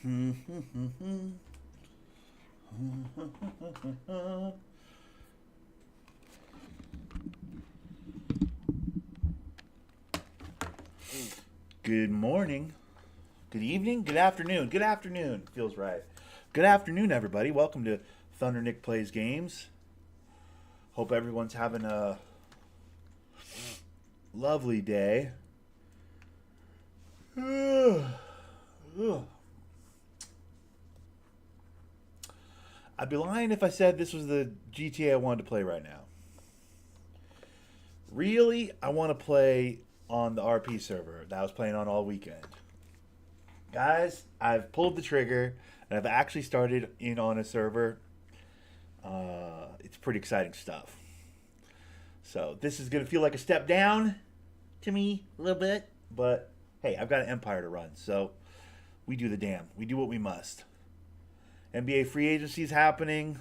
Good morning, good evening, good afternoon. Good afternoon feels right. Good afternoon, everybody. Welcome to Thunder Nick Plays Games. Hope everyone's having a lovely day. I'd be lying if I said this was the GTA I wanted to play right now. Really, I want to play on the RP server that I was playing on all weekend. Guys, I've pulled the trigger and I've actually started in on a server. It's pretty exciting stuff. So this is going to feel like a step down to me a little bit, but hey, I've got an empire to run, so we do the damn. We do what we must. NBA free agency is happening.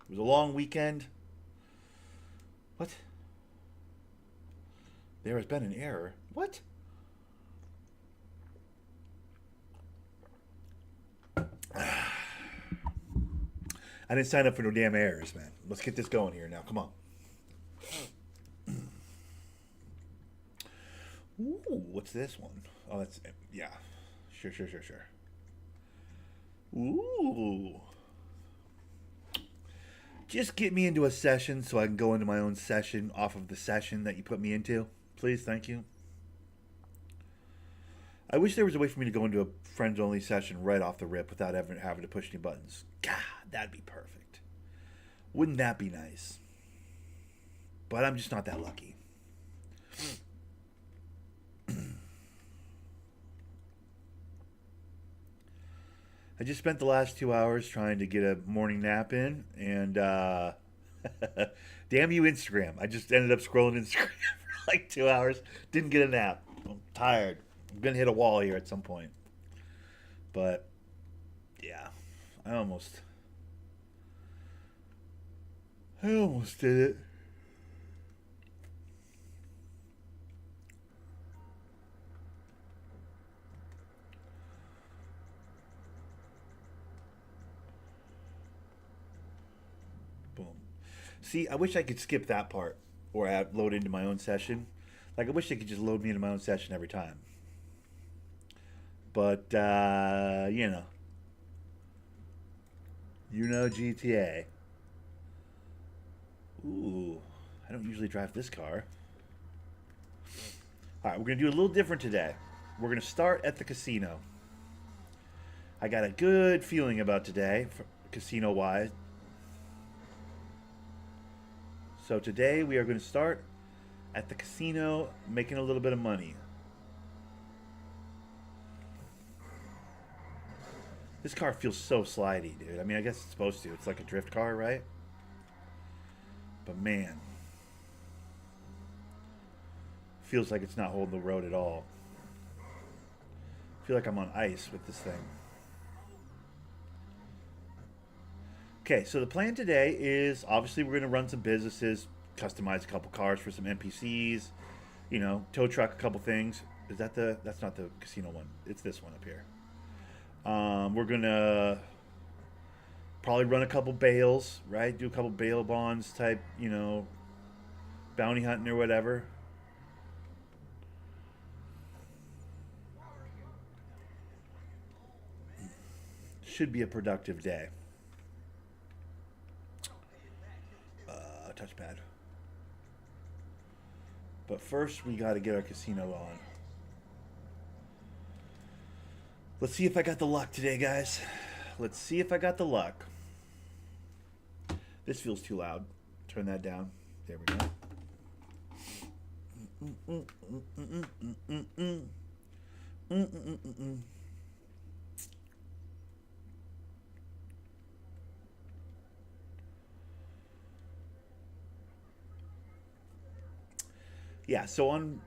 It was a long weekend. What? There has been an error. What? I didn't sign up for no damn errors, man. Let's get this going here now. Come on. Ooh, what's this one? Oh, that's yeah. Sure. Ooh. Just get me into a session so I can go into my own session off of the session that you put me into. Please, thank you. I wish there was a way for me to go into a friends only session right off the rip without ever having to push any buttons. God, that'd be perfect. Wouldn't that be nice? But I'm just not that lucky. I just spent the last 2 hours trying to get a morning nap in, and damn you, Instagram. I just ended up scrolling Instagram for like 2 hours. Didn't get a nap. I'm tired. I'm going to hit a wall here at some point. But, yeah, I almost did it. Boom. See, I wish I could skip that part or add, load into my own session. Like, I wish they could just load me into my own session every time. But, GTA. Ooh, I don't usually drive this car. All right, we're going to do a little different today. We're going to start at the casino. I got a good feeling about today, casino wise. So today we are going to start at the casino making a little bit of money. This car feels so slidey, dude. I mean, I guess it's supposed to. It's like a drift car, right? But man, feels like it's not holding the road at all. I feel like I'm on ice with this thing. Okay, so the plan today is obviously we're going to run some businesses, customize a couple cars for some NPCs, tow truck a couple things. Is that the? That's not the casino one. It's this one up here. We're gonna probably run a couple bails, right? Do a couple bail bonds type, bounty hunting or whatever. Should be a productive day. Touchpad. But first, we got to get our casino on. Let's see if I got the luck today, guys. Let's see if I got the luck. This feels too loud. Turn that down. There we go. Yeah, so on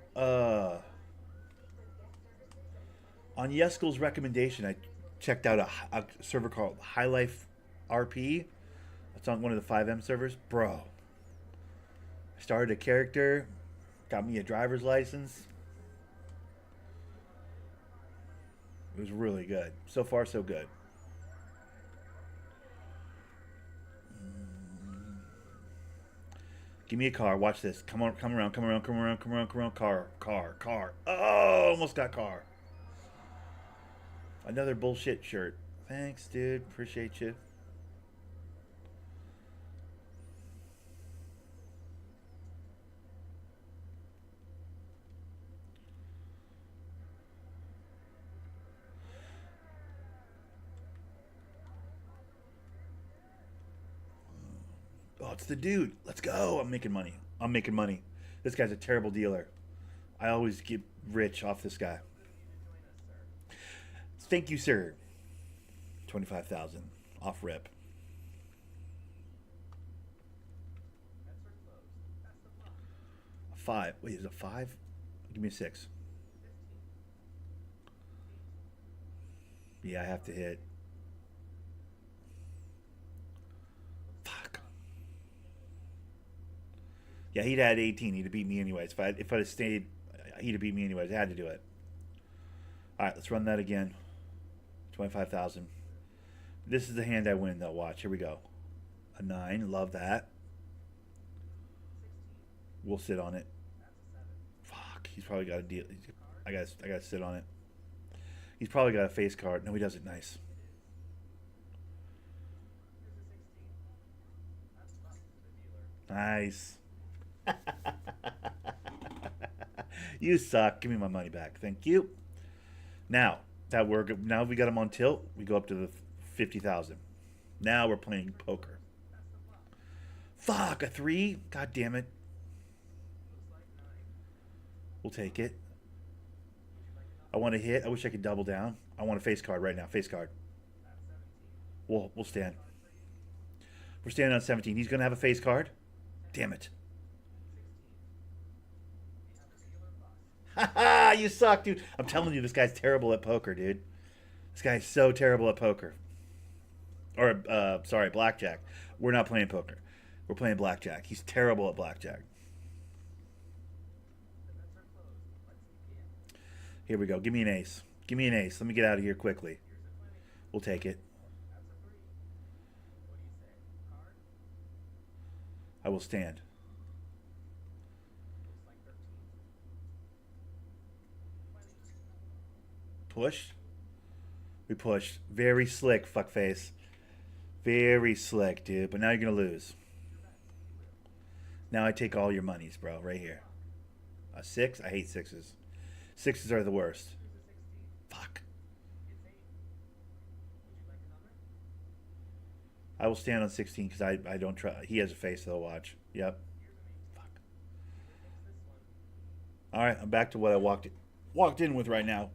Yeskel's recommendation, I checked out a server called High Life RP. It's on one of the FiveM servers. Bro, I started a character, got me a driver's license. It was really good. So far, so good. Give me a car. Watch this. Come on, come around, come around, come around, come around, come around. Car, car, car. Oh, almost got car. Another bullshit shirt. Thanks, dude. Appreciate you. Oh, it's the dude. Let's go. I'm making money. I'm making money. This guy's a terrible dealer. I always get rich off this guy. Thank you, sir. 25,000 off rip. A five. Wait, is it a five? Give me a six. Yeah, I have to hit. Fuck. Yeah, he'd had 18. He'd have beat me anyways. If I'd have stayed, he'd have beat me anyways. I had to do it. All right, let's run that again. 25,000. This is the hand I win, though. Watch. Here we go. A 9. Love that. We'll sit on it. Fuck. He's probably got a deal. I gotta sit on it. He's probably got a face card. No, he doesn't. Nice. Nice. You suck. Give me my money back. Thank you. Now now we got him on tilt. We go up to the 50,000. Now we're playing poker. Fuck, a 3? God damn it. We'll take it. I want to hit. I wish I could double down. I want a face card right now. Face card. We'll stand. We're standing on 17. He's gonna have a face card. Damn it. Haha, you suck, dude. I'm telling you, this guy's terrible at poker, dude. This guy's so terrible at poker. Or, sorry, blackjack. We're not playing poker. We're playing blackjack. He's terrible at blackjack. Here we go. Give me an ace. Give me an ace. Let me get out of here quickly. We'll take it. I will stand. Push. We pushed. Very slick, fuckface. Very slick, dude. But now you're going to lose. Now I take all your monies, bro. Right here. A 6? I hate 6s. 6s are the worst. Fuck. I will stand on 16 because I don't try. He has a face, though. Watch. Yep. Fuck. All right. I'm back to what I walked in with right now.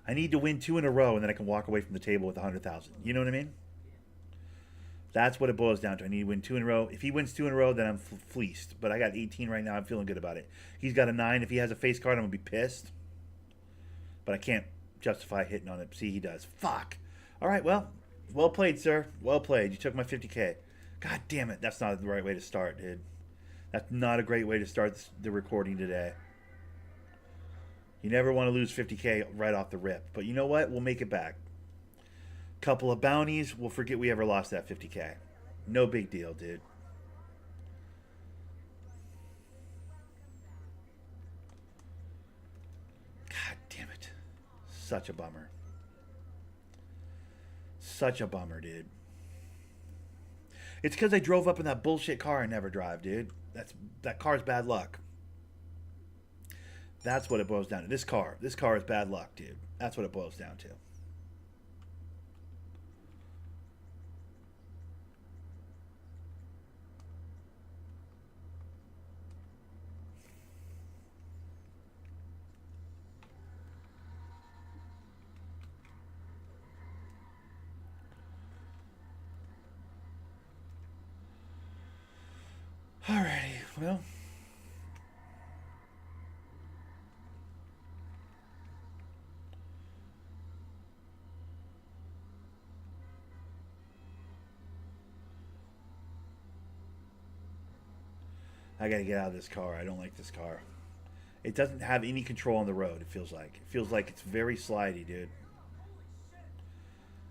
I need to win 2 in a row, and then I can walk away from the table with 100,000. You know what I mean? That's what it boils down to. I need to win 2 in a row. If he wins 2 in a row, then I'm fleeced. But I got 18 right now. I'm feeling good about it. He's got a 9. If he has a face card, I'm going to be pissed. But I can't justify hitting on it. See, he does. Fuck. All right, well played, sir. Well played. You took my 50K. God damn it. That's not the right way to start, dude. That's not a great way to start the recording today. You never want to lose 50K right off the rip. But you know what? We'll make it back. Couple of bounties. We'll forget we ever lost that 50K. No big deal, dude. God damn it. Such a bummer. Such a bummer, dude. It's because I drove up in that bullshit car I never drive, dude. That car's bad luck. That's what it boils down to. This car is bad luck, dude. That's what it boils down to. Alrighty, well. I gotta get out of this car. I don't like this car. It doesn't have any control on the road. It feels like it's very slidey, dude.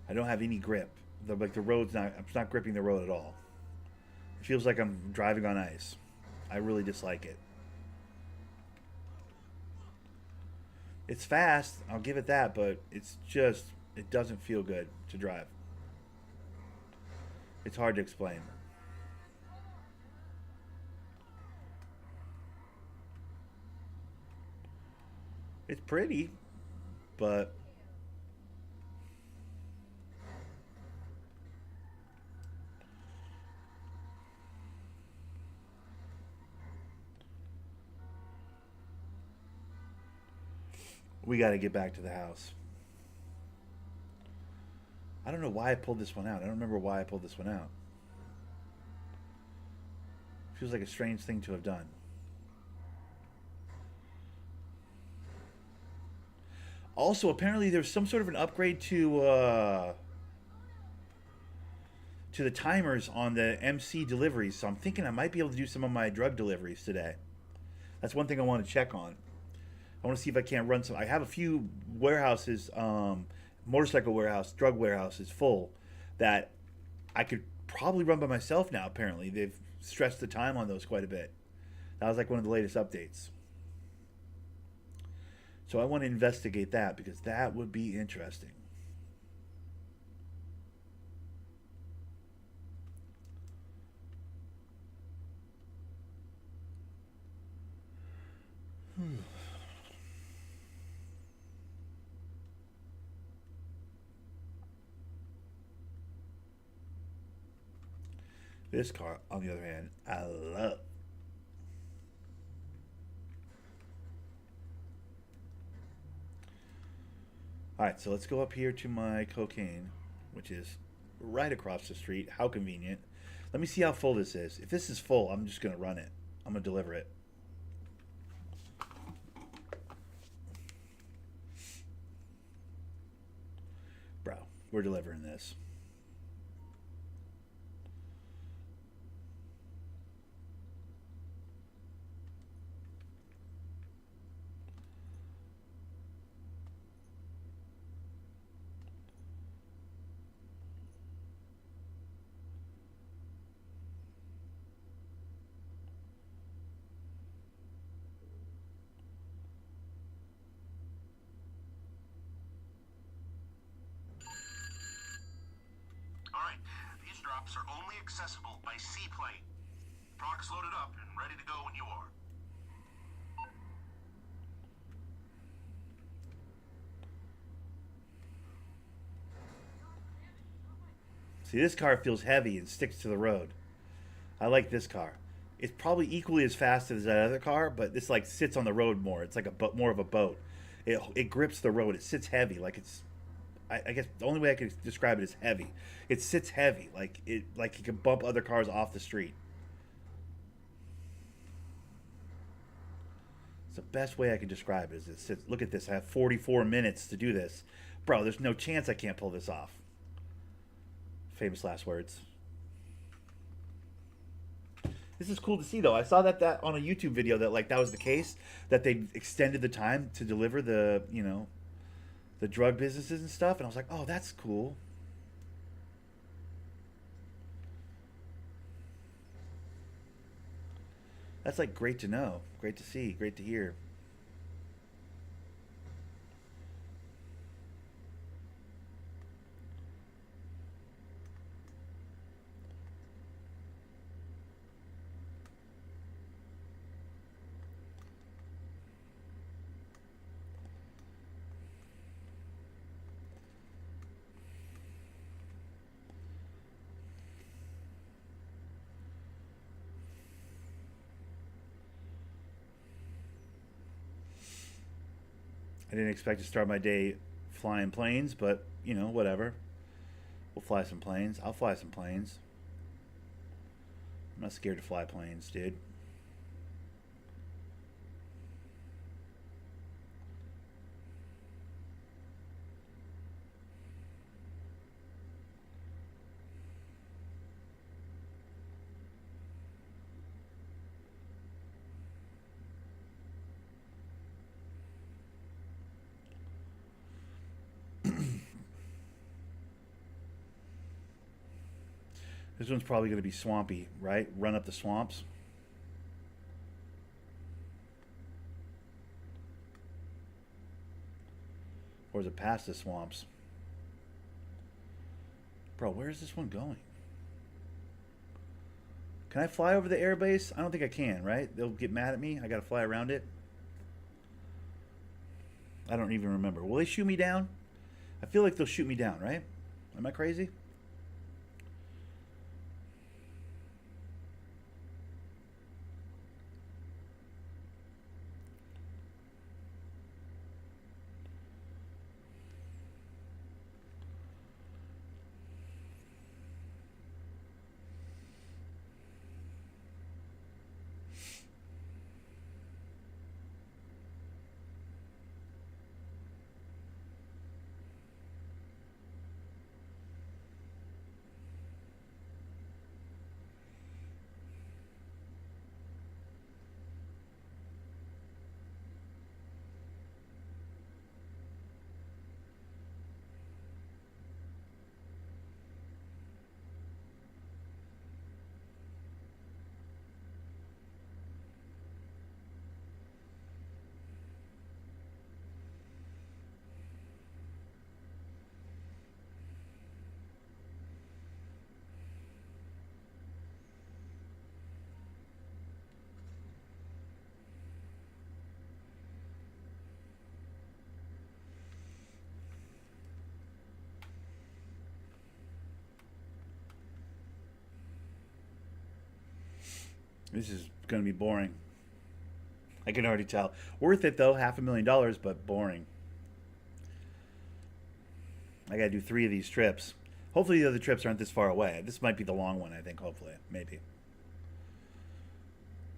I don't have any grip. The road's not. I'm not gripping the road at all. It feels like I'm driving on ice. I really dislike it. It's fast. I'll give it that, but it's just it doesn't feel good to drive. It's hard to explain. It's pretty, but we got to get back to the house. I don't know why I pulled this one out. I don't remember why I pulled this one out. Feels like a strange thing to have done. Also, apparently there's some sort of an upgrade to the timers on the MC deliveries. So I'm thinking I might be able to do some of my drug deliveries today. That's one thing I want to check on. I want to see if I can't run some. I have a few warehouses, motorcycle warehouse, drug warehouses full that I could probably run by myself now. Apparently, they've stressed the time on those quite a bit. That was like one of the latest updates. So I want to investigate that because that would be interesting. This car, on the other hand, I love. All right, so let's go up here to my cocaine, which is right across the street. How convenient. Let me see how full this is. If this is full, I'm just going to run it. I'm going to deliver it. Bro, we're delivering this. All right, these drops are only accessible by seaplane. Products loaded up and ready to go when you are. See, this car feels heavy and sticks to the road. I like this car. It's probably equally as fast as that other car, but this like sits on the road more. It's like more of a boat. It grips the road. It sits heavy, like it's. I guess the only way I can describe it is heavy. It sits heavy, like you can bump other cars off the street. It's the best way I can describe it. Is it sits. Look at this. I have 44 minutes to do this, bro. There's no chance I can't pull this off. Famous last words. This is cool to see though. I saw that on a YouTube video that like that was the case, that they extended the time to deliver the drug businesses and stuff, and I was like, "Oh, that's cool." That's like great to know, great to see, great to hear. I didn't expect to start my day flying planes, but whatever. We'll fly some planes. I'll fly some planes. I'm not scared to fly planes, dude. This one's probably going to be swampy, right? Run up the swamps. Or is it past the swamps? Bro, where is this one going? Can I fly over the airbase? I don't think I can, right? They'll get mad at me. I got to fly around it. I don't even remember. Will they shoot me down? I feel like they'll shoot me down, right? Am I crazy? This is going to be boring. I can already tell. Worth it though, $500,000, but boring. I got to do 3 of these trips. Hopefully the other trips aren't this far away. This might be the long one, I think, hopefully. Maybe.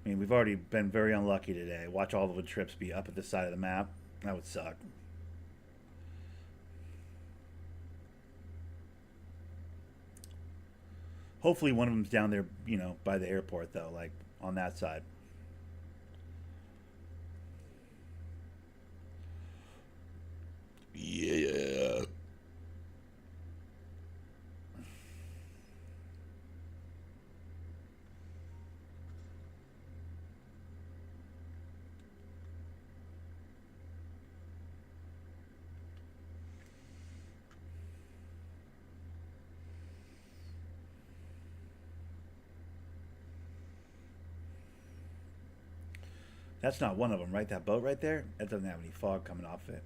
I mean, we've already been very unlucky today. Watch all of the trips be up at the side of the map. That would suck. Hopefully one of them's down there, you know, by the airport, though, like on that side. Yeah. That's not one of them, right? That boat right there? That doesn't have any fog coming off it.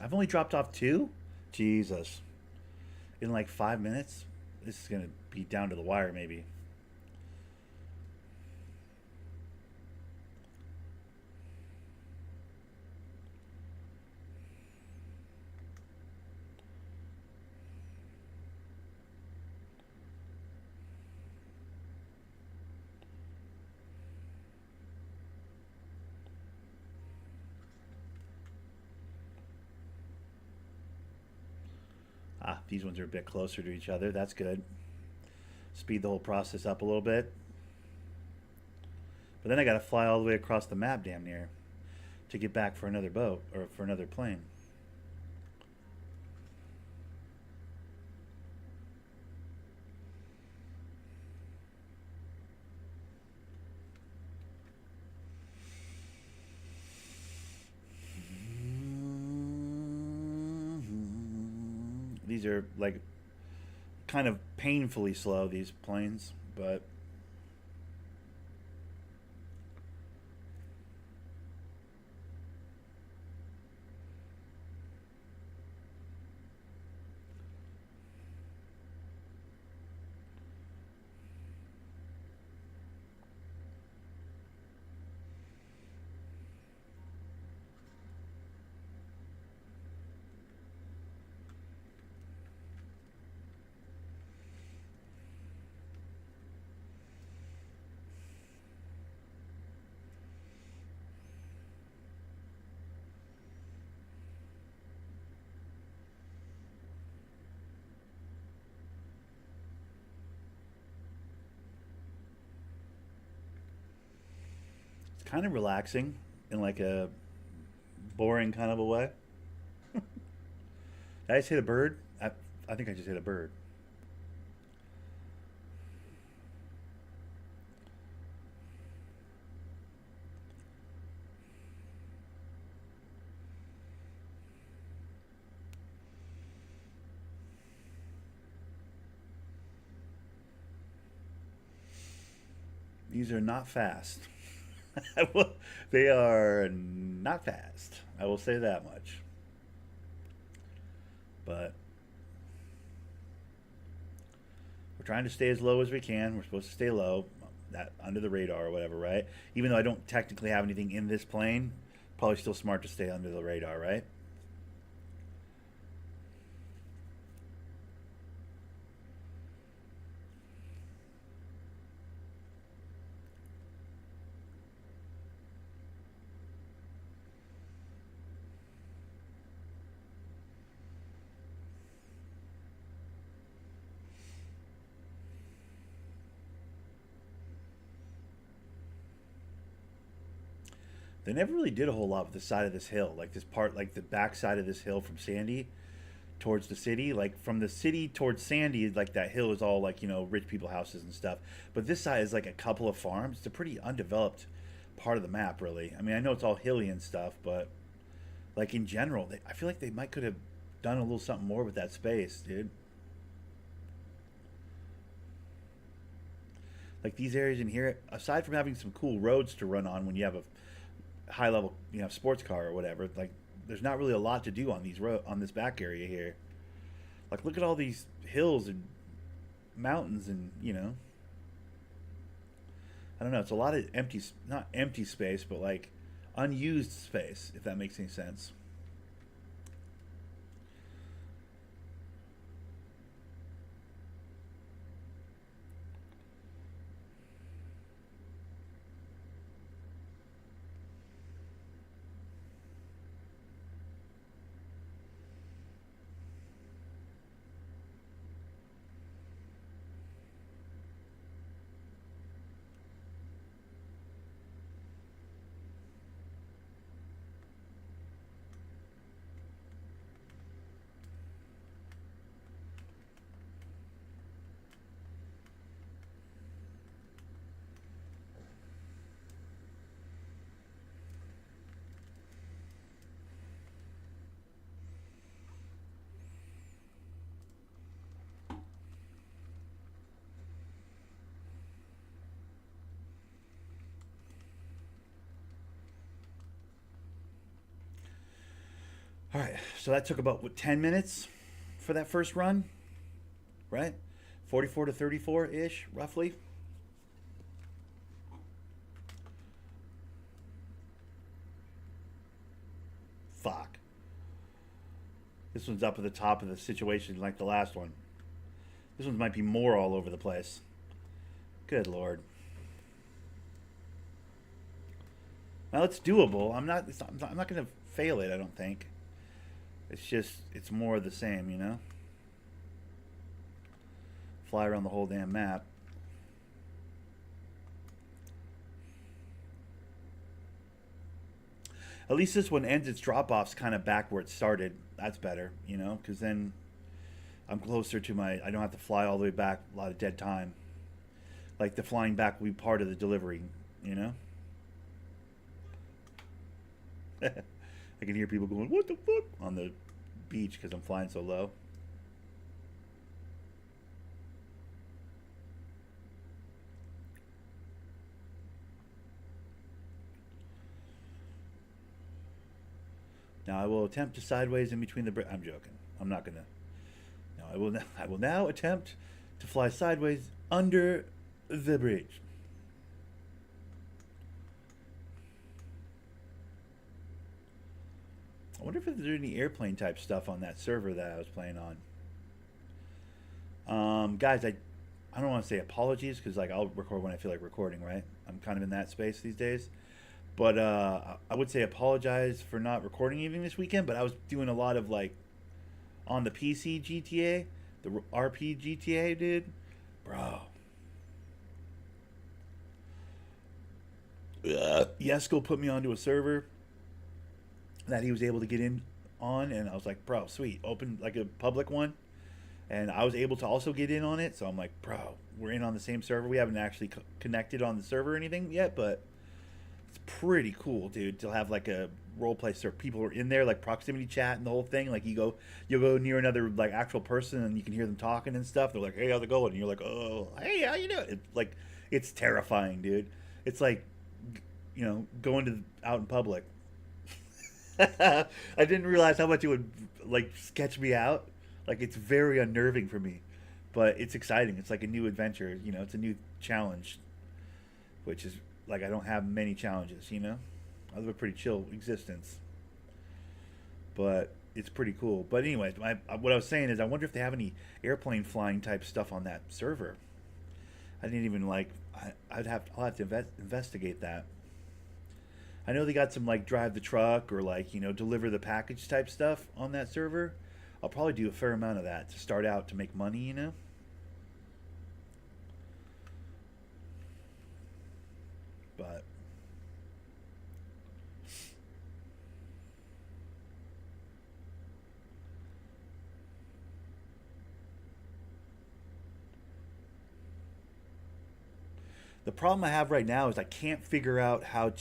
I've only dropped off 2? Jesus. In like 5 minutes? This is going to be down to the wire, maybe. Ah, these ones are a bit closer to each other. That's good. Speed the whole process up a little bit. But then I got to fly all the way across the map damn near to get back for another boat or for another plane. These are like kind of painfully slow, these planes, but it's kind of relaxing in like a boring kind of a way. Did I just hit a bird? I think I just hit a bird. These are not fast. They are not fast. I will say that much. But we're trying to stay as low as we can. We're supposed to stay low, that under the radar or whatever, right? Even though I don't technically have anything in this plane, probably still smart to stay under the radar, right? They never really did a whole lot with the side of this hill, like this part, like the back side of this hill from Sandy towards the city. Like from the city towards Sandy, like that hill is all like rich people houses and stuff. But this side is like a couple of farms. It's a pretty undeveloped part of the map, really. I mean, I know it's all hilly and stuff, but like in general, I feel like they might could have done a little something more with that space, dude. Like these areas in here, aside from having some cool roads to run on when you have a high level, sports car or whatever. Like, there's not really a lot to do on on this back area here. Like, look at all these hills and mountains, and I don't know. It's a lot of empty, not empty space, but like unused space, if that makes any sense. All right, so that took about 10 minutes for that first run, right? 44 to 34 ish, roughly. Fuck. This one's up at the top of the situation like the last one. This one might be more all over the place. Good lord. Now it's doable. I'm not gonna fail it. I don't think. It's more of the same, Fly around the whole damn map. At least this one ends its drop offs kind of back where it started. That's better, because then I'm closer to I don't have to fly all the way back. A lot of dead time. Like the flying back will be part of the delivery, I can hear people going, "What the fuck?" on the beach because I'm flying so low. Now I will attempt to sideways in between the. I'm joking. I'm not gonna. No, I will. I will now attempt to fly sideways under the bridge. I wonder if there's any airplane type stuff on that server that I was playing on. Guys, I don't want to say apologies because like I'll record when I feel like recording, right? I'm kind of in that space these days. But I would say apologize for not recording even this weekend. But I was doing a lot of like on the PC GTA, the RP GTA, dude, bro. Yesko put me onto a server that he was able to get in on, and I was like, bro, sweet, open like a public one, and I was able to also get in on it. So I'm like, bro, we're in on the same server. We haven't actually connected on the server or anything yet, but it's pretty cool, dude, to have like a role play server. People are in there, like proximity chat and the whole thing. Like you'll go near another like actual person, and you can hear them talking and stuff. They're like, "Hey, how's it going?" And you're like, "Oh, hey, how you doing?" It's like, it's terrifying, dude. It's like, going to out in public. I didn't realize how much it would like sketch me out. Like it's very unnerving for me, but it's exciting. It's like a new adventure. It's a new challenge, which is like I don't have many challenges. I live a pretty chill existence, but it's pretty cool. But anyways, what I was saying is, I wonder if they have any airplane flying type stuff on that server. I didn't even like. I'll have to investigate that. I know they got some like drive the truck or like deliver the package type stuff on that server. I'll probably do a fair amount of that to start out to make money. But the problem I have right now is I can't figure out how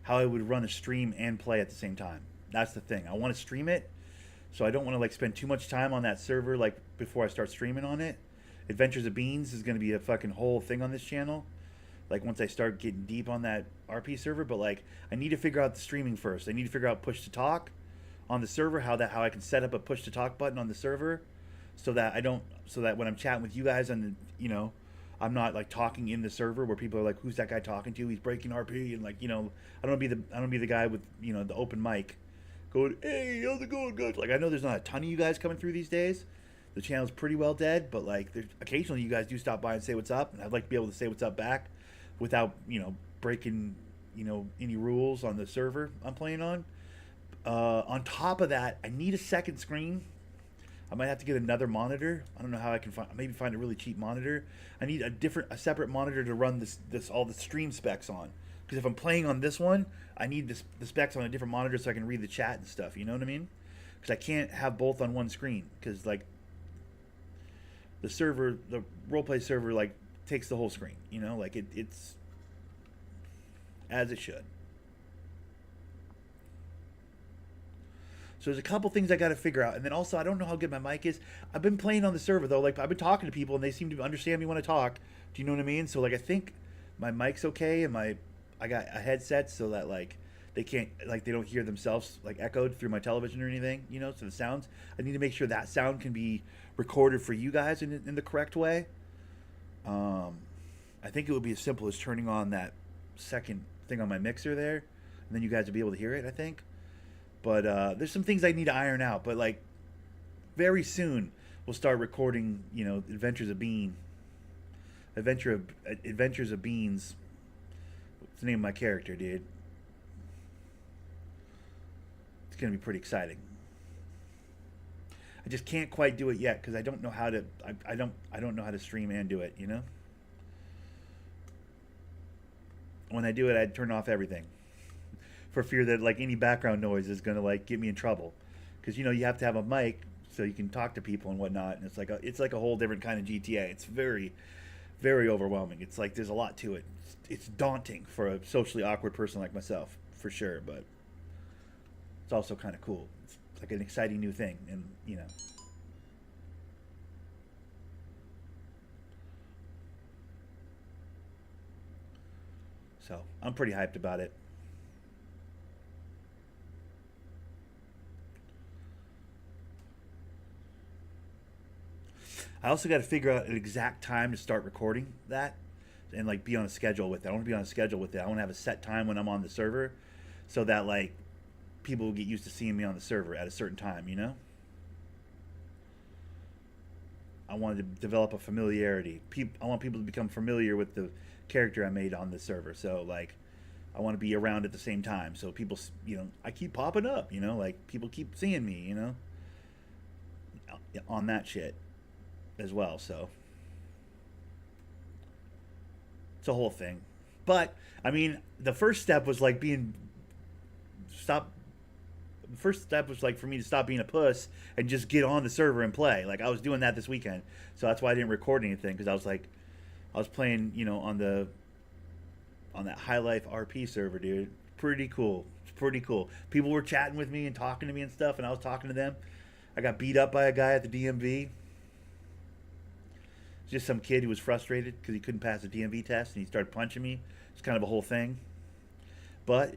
I would run a stream and play at the same time. That's the thing. I want to stream it, so I don't want to like spend too much time on that server like before I start streaming on it. Adventures of Beans is going to be a fucking whole thing on this channel. Like once I start getting deep on that RP server, but like I need to figure out the streaming first. I need to figure out push to talk on the server, how I can set up a push to talk button on the server so that when I'm chatting with you guys and I'm not like talking in the server where people are like, who's that guy talking to? He's breaking RP, and like I don't wanna be the guy with the open mic going, hey, how's it going, guys? Like I know there's not a ton of you guys coming through these days. The channel's pretty well dead, but like there's occasionally you guys do stop by and say what's up, and I'd like to be able to say what's up back without breaking any rules on the server I'm playing on. On top of that, I need a second screen. I might have to get another monitor. I don't know how I can find a really cheap monitor. I need a separate monitor to run this all the stream specs on. Because if I'm playing on this one, I need the specs on a different monitor so I can read the chat and stuff. You know what I mean? Because I can't have both on one screen. Because like the roleplay server like takes the whole screen. Like it's as it should. So there's a couple things I got to figure out, and then also I don't know how good my mic is. I've been playing on the server though, like I've been talking to people, and they seem to understand me when I talk. Do you know what I mean? So like I think my mic's okay, and I got a headset so that like they can't they don't hear themselves like echoed through my television or anything. So the sounds, I need to make sure that sound can be recorded for you guys in the correct way. I think it would be as simple as turning on that second thing on my mixer there, and then you guys will be able to hear it. I think. But there's some things I need to iron out. But like very soon we'll start recording, Adventures of Beans. It's the name of my character, dude. It's gonna be pretty exciting. I just can't quite do it yet because I don't know how to. I don't know how to stream and do it. When I do it, I'd turn off everything. For fear that like any background noise is gonna like get me in trouble, because you have to have a mic so you can talk to people and whatnot, and it's like a whole different kind of GTA. It's very, very overwhelming. It's like there's a lot to it. It's daunting for a socially awkward person like myself, for sure. But it's also kind of cool. It's like an exciting new thing, and so I'm pretty hyped about it. I also got to figure out an exact time to start recording that and like be on a schedule with it. I want to be on a schedule with it. I want to have a set time when I'm on the server so that like people will get used to seeing me on the server at a certain time, I wanted to develop a familiarity. I want people to become familiar with the character I made on the server. So like I want to be around at the same time. So people, I keep popping up, like people keep seeing me, on that shit as well. So it's a whole thing. But I mean, the first step was like being stop. The first step was like for me to stop being a puss and just get on the server and play. Like I was doing that this weekend, so that's why I didn't record anything because I was like, I was playing, on that High Life RP server, dude. Pretty cool. It's pretty cool. People were chatting with me and talking to me and stuff, and I was talking to them. I got beat up by a guy at the DMV. Just some kid who was frustrated because he couldn't pass the DMV test, and he started punching me. It's kind of a whole thing. But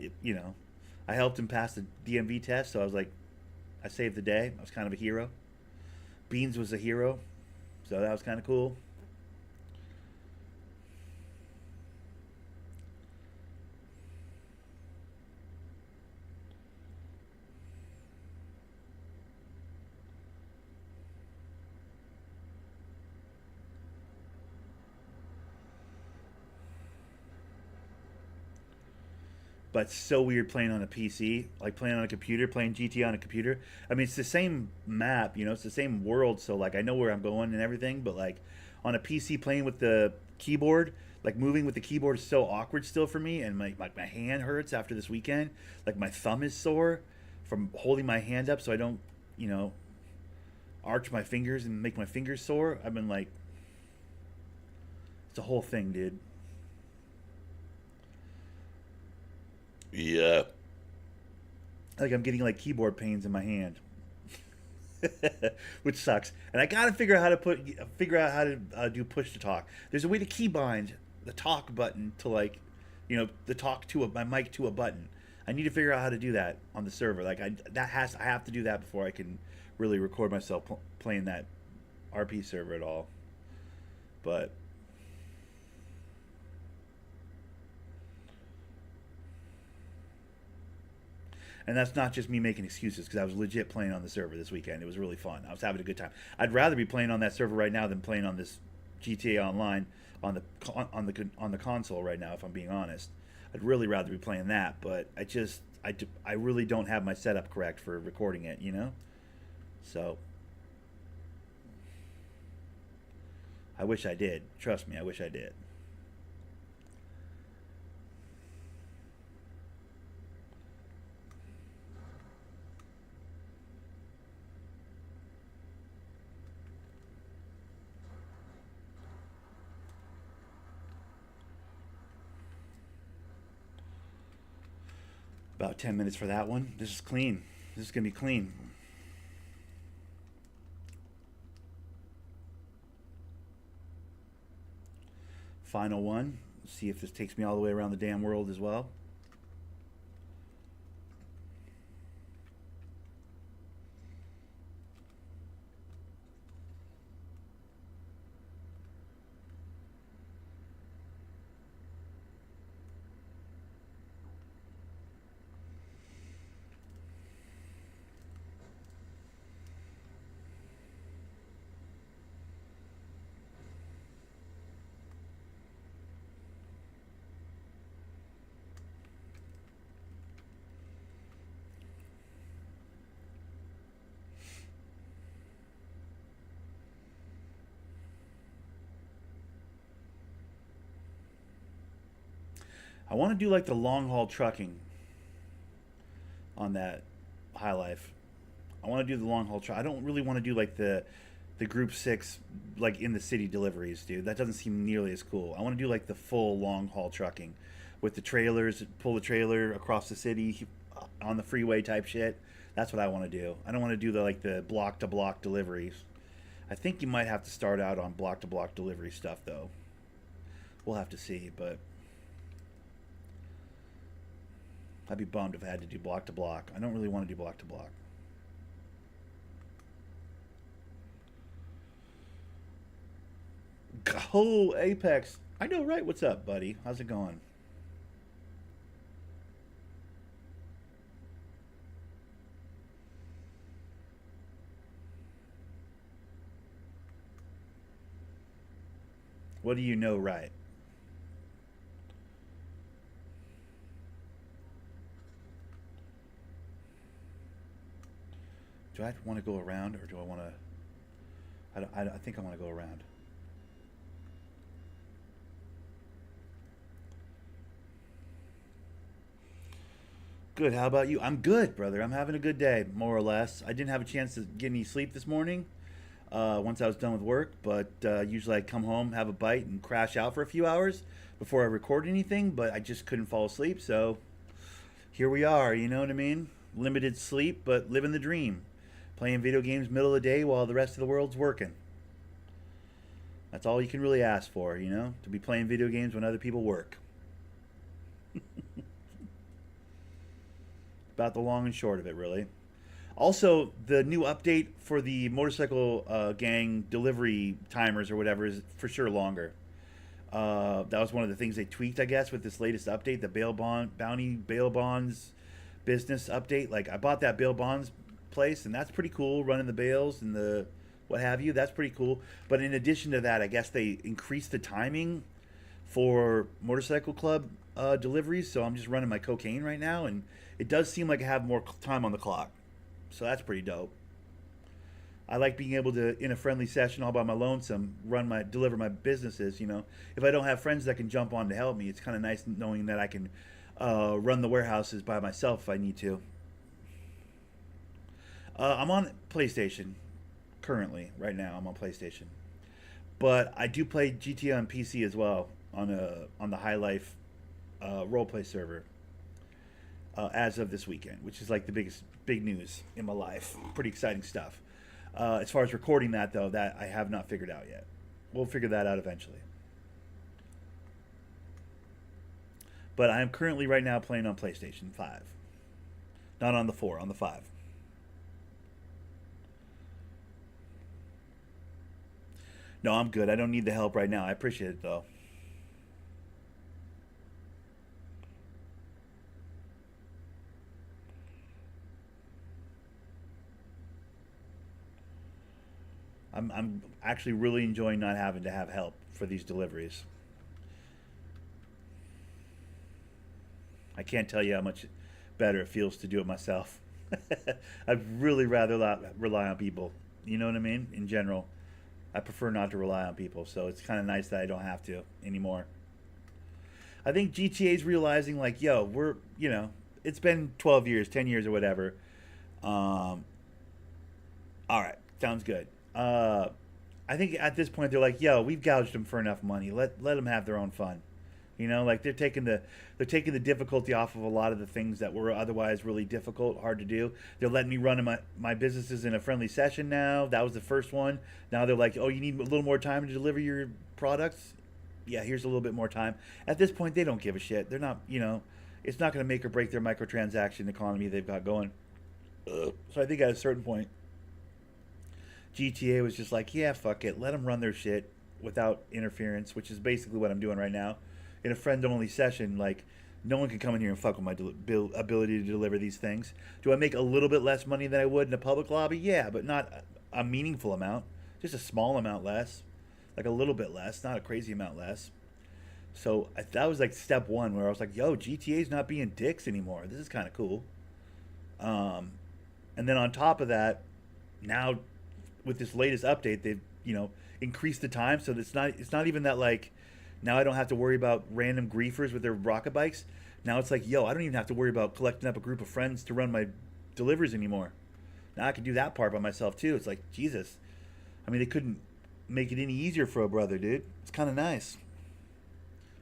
I helped him pass the DMV test, so I was like, I saved the day. I was kind of a hero. Beans was a hero, so that was kind of cool. But it's so weird playing on a PC, like playing on a computer, playing GTA on a computer. I mean, it's the same map, it's the same world, so like I know where I'm going and everything, but like on a PC playing with the keyboard, like moving with the keyboard is so awkward still for me, and my hand hurts after this weekend. Like my thumb is sore from holding my hand up so I don't, you know, arch my fingers and make my fingers sore. I've been like, it's a whole thing, dude. Yeah. Like I'm getting like keyboard pains in my hand, which sucks. And I gotta figure out how to do push to talk. There's a way to keybind the talk button to like, the talk to my mic to a button. I need to figure out how to do that on the server. Like I have to do that before I can really record myself playing that RP server at all. But and that's not just me making excuses because I was legit playing on the server this weekend. It was really fun. I was having a good time. I'd rather be playing on that server right now than playing on this GTA Online on the console right now. If I'm being honest, I'd really rather be playing that. But I really don't have my setup correct for recording it. So I wish I did. Trust me, I wish I did. About 10 minutes for that one. This is clean. This is going to be clean. Final one. See if this takes me all the way around the damn world as well. I want to do like the long haul trucking on that High Life. I want to do the long haul truck. I don't really want to do like the group 6 like in the city deliveries, dude. That doesn't seem nearly as cool. I want to do like the full long haul trucking with the trailers, pull the trailer across the city on the freeway type shit. That's what I want to do. I don't want to do the block to block deliveries. I think you might have to start out on block to block delivery stuff though. We'll have to see, but I'd be bummed if I had to do block to block. I don't really want to do block to block. Oh, Apex. I know, right? What's up, buddy? How's it going? What do you know, right? Do I want to go around or do I want to... I think I want to go around. Good. How about you? I'm good, brother. I'm having a good day, more or less. I didn't have a chance to get any sleep this morning once I was done with work, but usually I come home, have a bite, and crash out for a few hours before I record anything, but I just couldn't fall asleep, so here we are, you know what I mean? Limited sleep, but living the dream. Playing video games middle of the day while the rest of the world's working. That's all you can really ask for, you know? To be playing video games when other people work. About the long and short of it, really. Also, the new update for the motorcycle gang delivery timers or whatever is for sure longer. That was one of the things they tweaked, I guess, with this latest update, the bounty bail bonds business update. Like, I bought that bail bonds place, and that's pretty cool, running the bales and the what have you. That's pretty cool. But in addition to that, I guess they increased the timing for motorcycle club deliveries. So I'm just running my cocaine right now, and it does seem like I have more time on the clock. So that's pretty dope. I like being able to, in a friendly session, all by my lonesome, deliver my businesses. You know, if I don't have friends that can jump on to help me, it's kind of nice knowing that I can run the warehouses by myself if I need to. I'm on PlayStation currently. Right now, I'm on PlayStation, but I do play GTA on PC as well on the High Life roleplay server as of this weekend, which is like the big news in my life. Pretty exciting stuff. As far as recording that, though, that I have not figured out yet. We'll figure that out eventually. But I am currently right now playing on PlayStation 5. Not on the 4, on the 5. No, I'm good. I don't need the help right now. I appreciate it, though. I'm actually really enjoying not having to have help for these deliveries. I can't tell you how much better it feels to do it myself. I'd really rather not rely on people. You know what I mean? In general, I prefer not to rely on people, so it's kind of nice that I don't have to anymore. I think GTA's realizing, like, yo, it's been 12 years, 10 years, or whatever. All right, sounds good. I think at this point they're like, yo, we've gouged them for enough money. Let them have their own fun. You know, like they're taking the difficulty off of a lot of the things that were otherwise really difficult, hard to do. They're letting me run my businesses in a friendly session now. That was the first one. Now they're like, oh, you need a little more time to deliver your products? Yeah, here's a little bit more time. At this point, they don't give a shit. They're not, it's not going to make or break their microtransaction economy they've got going. So I think at a certain point, GTA was just like, yeah, fuck it. Let them run their shit without interference, which is basically what I'm doing right now. In a friend-only session, like, no one can come in here and fuck with my ability to deliver these things. Do I make a little bit less money than I would in a public lobby? Yeah, but not a meaningful amount. Just a small amount less. Like a little bit less, not a crazy amount less. So that was like step one, where I was like, yo, GTA's not being dicks anymore. This is kind of cool. And then on top of that, now with this latest update, they've increased the time, so it's not even that, like, now I don't have to worry about random griefers with their rocket bikes. Now it's like, yo, I don't even have to worry about collecting up a group of friends to run my deliveries anymore. Now I can do that part by myself too. It's like, Jesus. I mean, they couldn't make it any easier for a brother, dude. It's kind of nice.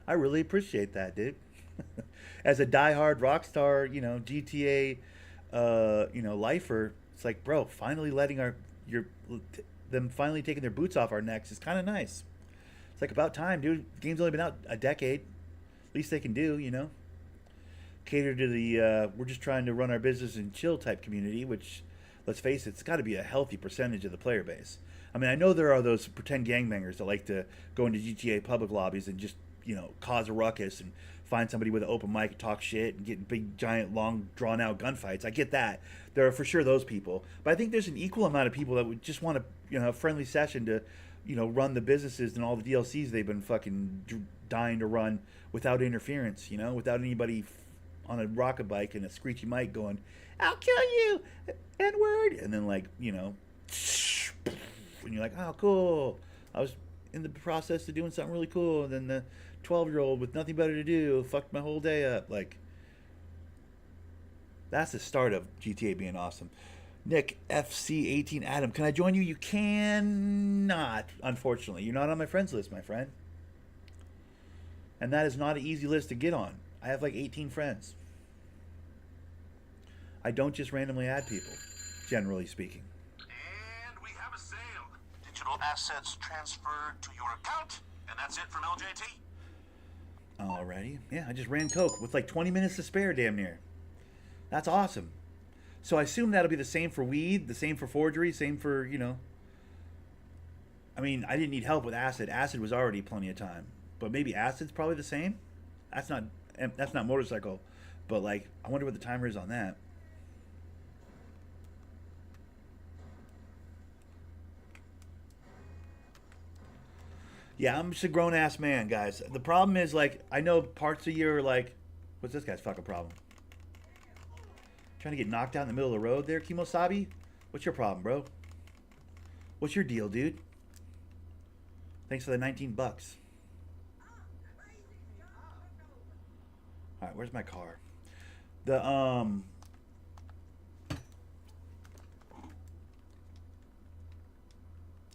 I really appreciate that, dude. As a diehard Rockstar, GTA, lifer, it's like, bro, finally letting them finally taking their boots off our necks is kind of nice. It's like about time, dude. The game's only been out a decade. Least they can do, cater to the we're just trying to run our business and chill type community, which, let's face it, it's got to be a healthy percentage of the player base. I mean, I know there are those pretend gangbangers that like to go into GTA public lobbies and just, cause a ruckus and find somebody with an open mic and talk shit and get big, giant, long, drawn-out gunfights. I get that. There are for sure those people. But I think there's an equal amount of people that would just want to, a friendly session to, run the businesses and all the DLCs they've been fucking dying to run without interference, without anybody on a rocket bike and a screechy mic going, I'll kill you, N-word, and then, like, and you're like, oh, cool. I was in the process of doing something really cool, and then the 12-year-old with nothing better to do fucked my whole day up. Like, That's the start of GTA being awesome. Nick FC18 Adam, can I join you? You cannot, unfortunately. You're not on my friends list, my friend. And that is not an easy list to get on. I have like 18 friends. I don't just randomly add people, generally speaking. And we have a sale. Digital assets transferred to your account, and that's it from LJT. Alrighty. Yeah, I just ran Coke with like 20 minutes to spare, damn near. That's awesome. So I assume that'll be the same for weed, the same for forgery, same for, you know. I mean, I didn't need help with acid. Acid was already plenty of time. But maybe acid's probably the same? That's not motorcycle. But like, I wonder what the timer is on that. Yeah, I'm just a grown ass man, guys. The problem is, like, I know parts of you are like, what's this guy's fucking problem? Trying to get knocked out in the middle of the road there, Kimosabi? What's your problem, bro? What's your deal, dude? Thanks for the 19 bucks. Alright, where's my car?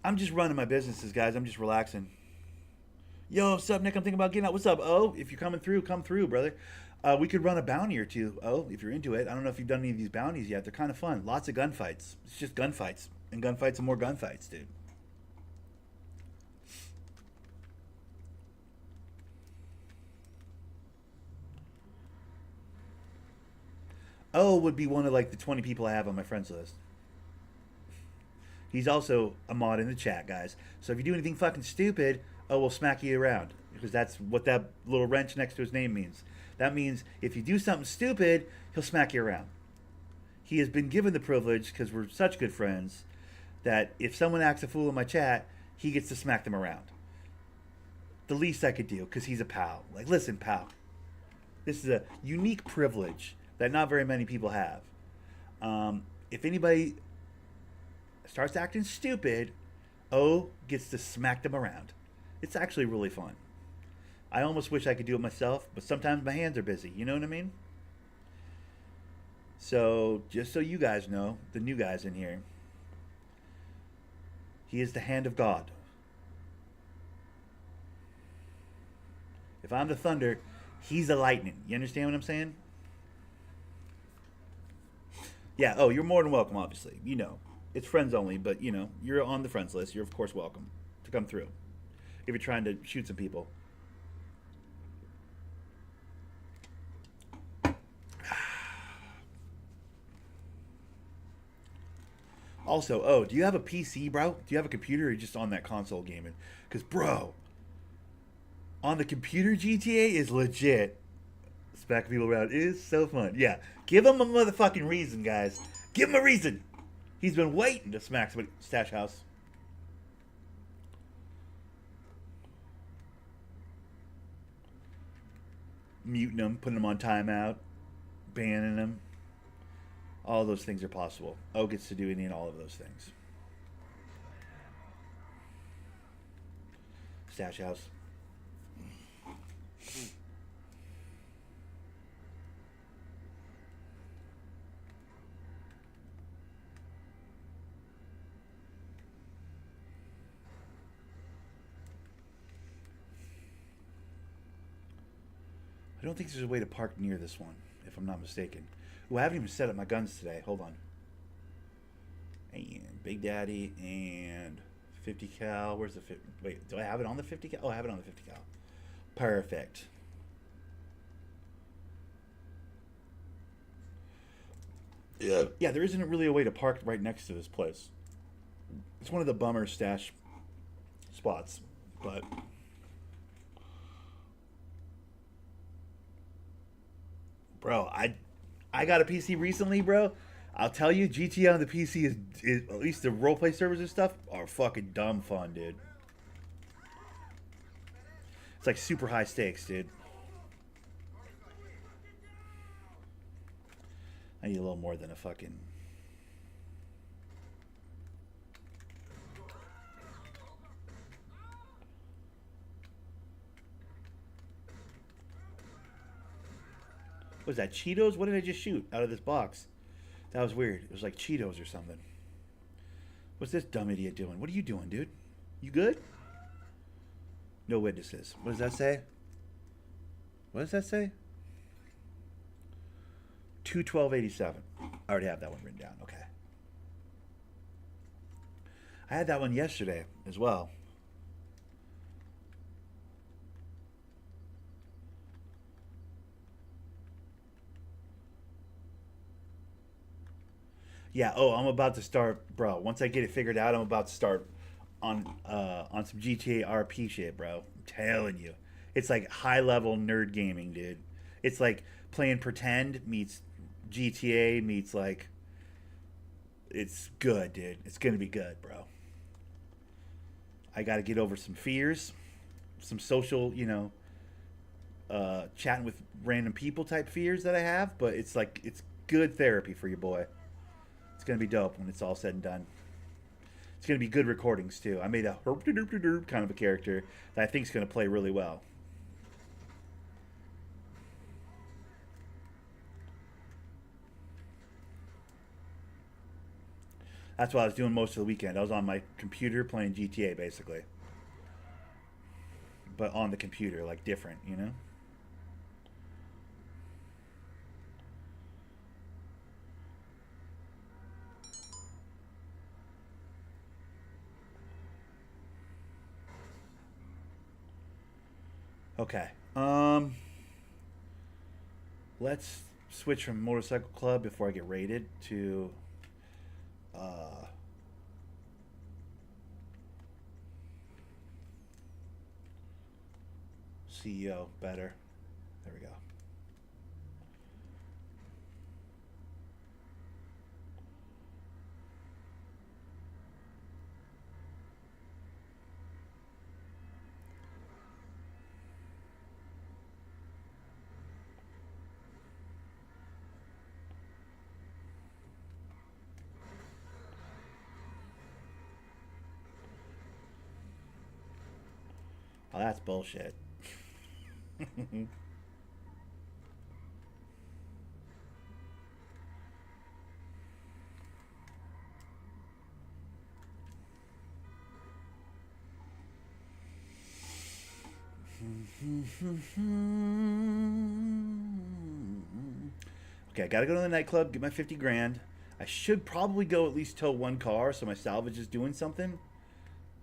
I'm just running my businesses, guys. I'm just relaxing. Yo, what's up, Nick? I'm thinking about getting out. What's up? Oh, if you're coming through, come through, brother. We could run a bounty or two. Oh, if you're into it. I don't know if you've done any of these bounties yet. They're kind of fun. Lots of gunfights. It's just gunfights. And gunfights and more gunfights, dude. Oh would be one of like the 20 people I have on my friends list. He's also a mod in the chat, guys. So if you do anything fucking stupid, oh, we'll smack you around. Because that's what that little wrench next to his name means. That means if you do something stupid, he'll smack you around. He has been given the privilege, because we're such good friends, that if someone acts a fool in my chat, he gets to smack them around. The least I could do, because he's a pal. Like, listen, pal. This is a unique privilege that not very many people have. If anybody starts acting stupid, O gets to smack them around. It's actually really fun. I almost wish I could do it myself, but sometimes my hands are busy. You know what I mean? So, just so you guys know, the new guys in here, he is the hand of God. If I'm the thunder, he's the lightning. You understand what I'm saying? Yeah, oh, you're more than welcome, obviously. You know, it's friends only, but, you know, you're on the friends list. You're, of course, welcome to come through. If you're trying to shoot some people. Also, oh, do you have a PC, bro? Do you have a computer or are you just on that console gaming? Because, bro, on the computer, GTA is legit. Smacking people around is so fun. Yeah, give him a motherfucking reason, guys. Give him a reason. He's been waiting to smack somebody. Stash house. Muting them, putting them on timeout, banning them. All those things are possible. O gets to do any and all of those things. Stash house. I don't think there's a way to park near this one, if I'm not mistaken. Ooh, I haven't even set up my guns today. Hold on. And Big Daddy and 50 cal. Where's the 50? Wait, do I have it on the 50 cal? Oh, I have it on the 50 cal. Perfect. Yeah, there isn't really a way to park right next to this place. It's one of the bummer stash spots, but bro, I got a PC recently, bro. I'll tell you, GTA on the PC is at least the roleplay servers and stuff are fucking dumb fun, dude. It's like super high stakes, dude. I need a little more than a fucking... What was that, Cheetos? What did I just shoot out of this box? That was weird. It was like Cheetos or something. What's this dumb idiot doing? What are you doing, dude? You good? No witnesses. What does that say? What does that say? 21287. I already have that one written down. Okay. I had that one yesterday as well. Yeah. Oh, I'm about to start, bro. Once I get it figured out, I'm about to start on some GTA RP shit, bro. I'm telling you, it's like high level nerd gaming, dude. It's like playing pretend meets GTA meets like it's good, dude. It's gonna be good, bro. I got to get over some fears, some social, chatting with random people type fears that I have. But it's like it's good therapy for your boy. It's gonna be dope when it's all said and done. It's gonna be good recordings too. I made a herp de derp de derp kind of a character that I think is gonna play really well. That's what I was doing most of the weekend. I was on my computer playing GTA basically, but on the computer, like different, you know. Okay. Let's switch from Motorcycle Club before I get raided to uh, CEO. Better. There we go. Oh, that's bullshit. Okay, I gotta go to the nightclub, get my 50 grand. I should probably go at least tow one car so my salvage is doing something.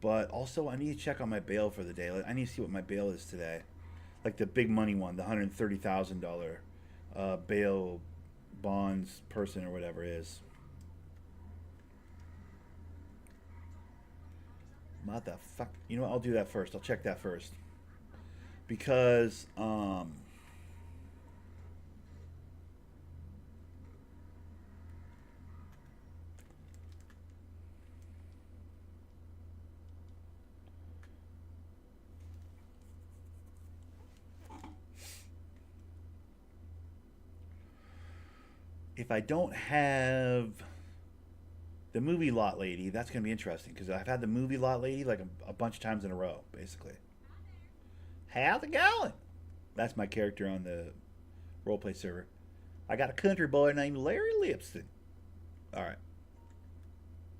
But also, I need to check on my bail for the day. Like, I need to see what my bail is today. Like the big money one, the $130,000 bail bonds person or whatever it is. What the fuck? You know what? I'll do that first. I'll check that first. Because, if I don't have the movie lot lady, that's going to be interesting. Because I've had the movie lot lady like a bunch of times in a row, basically. How's it going? That's my character on the roleplay server. I got a country boy named Larry Lipston. All right,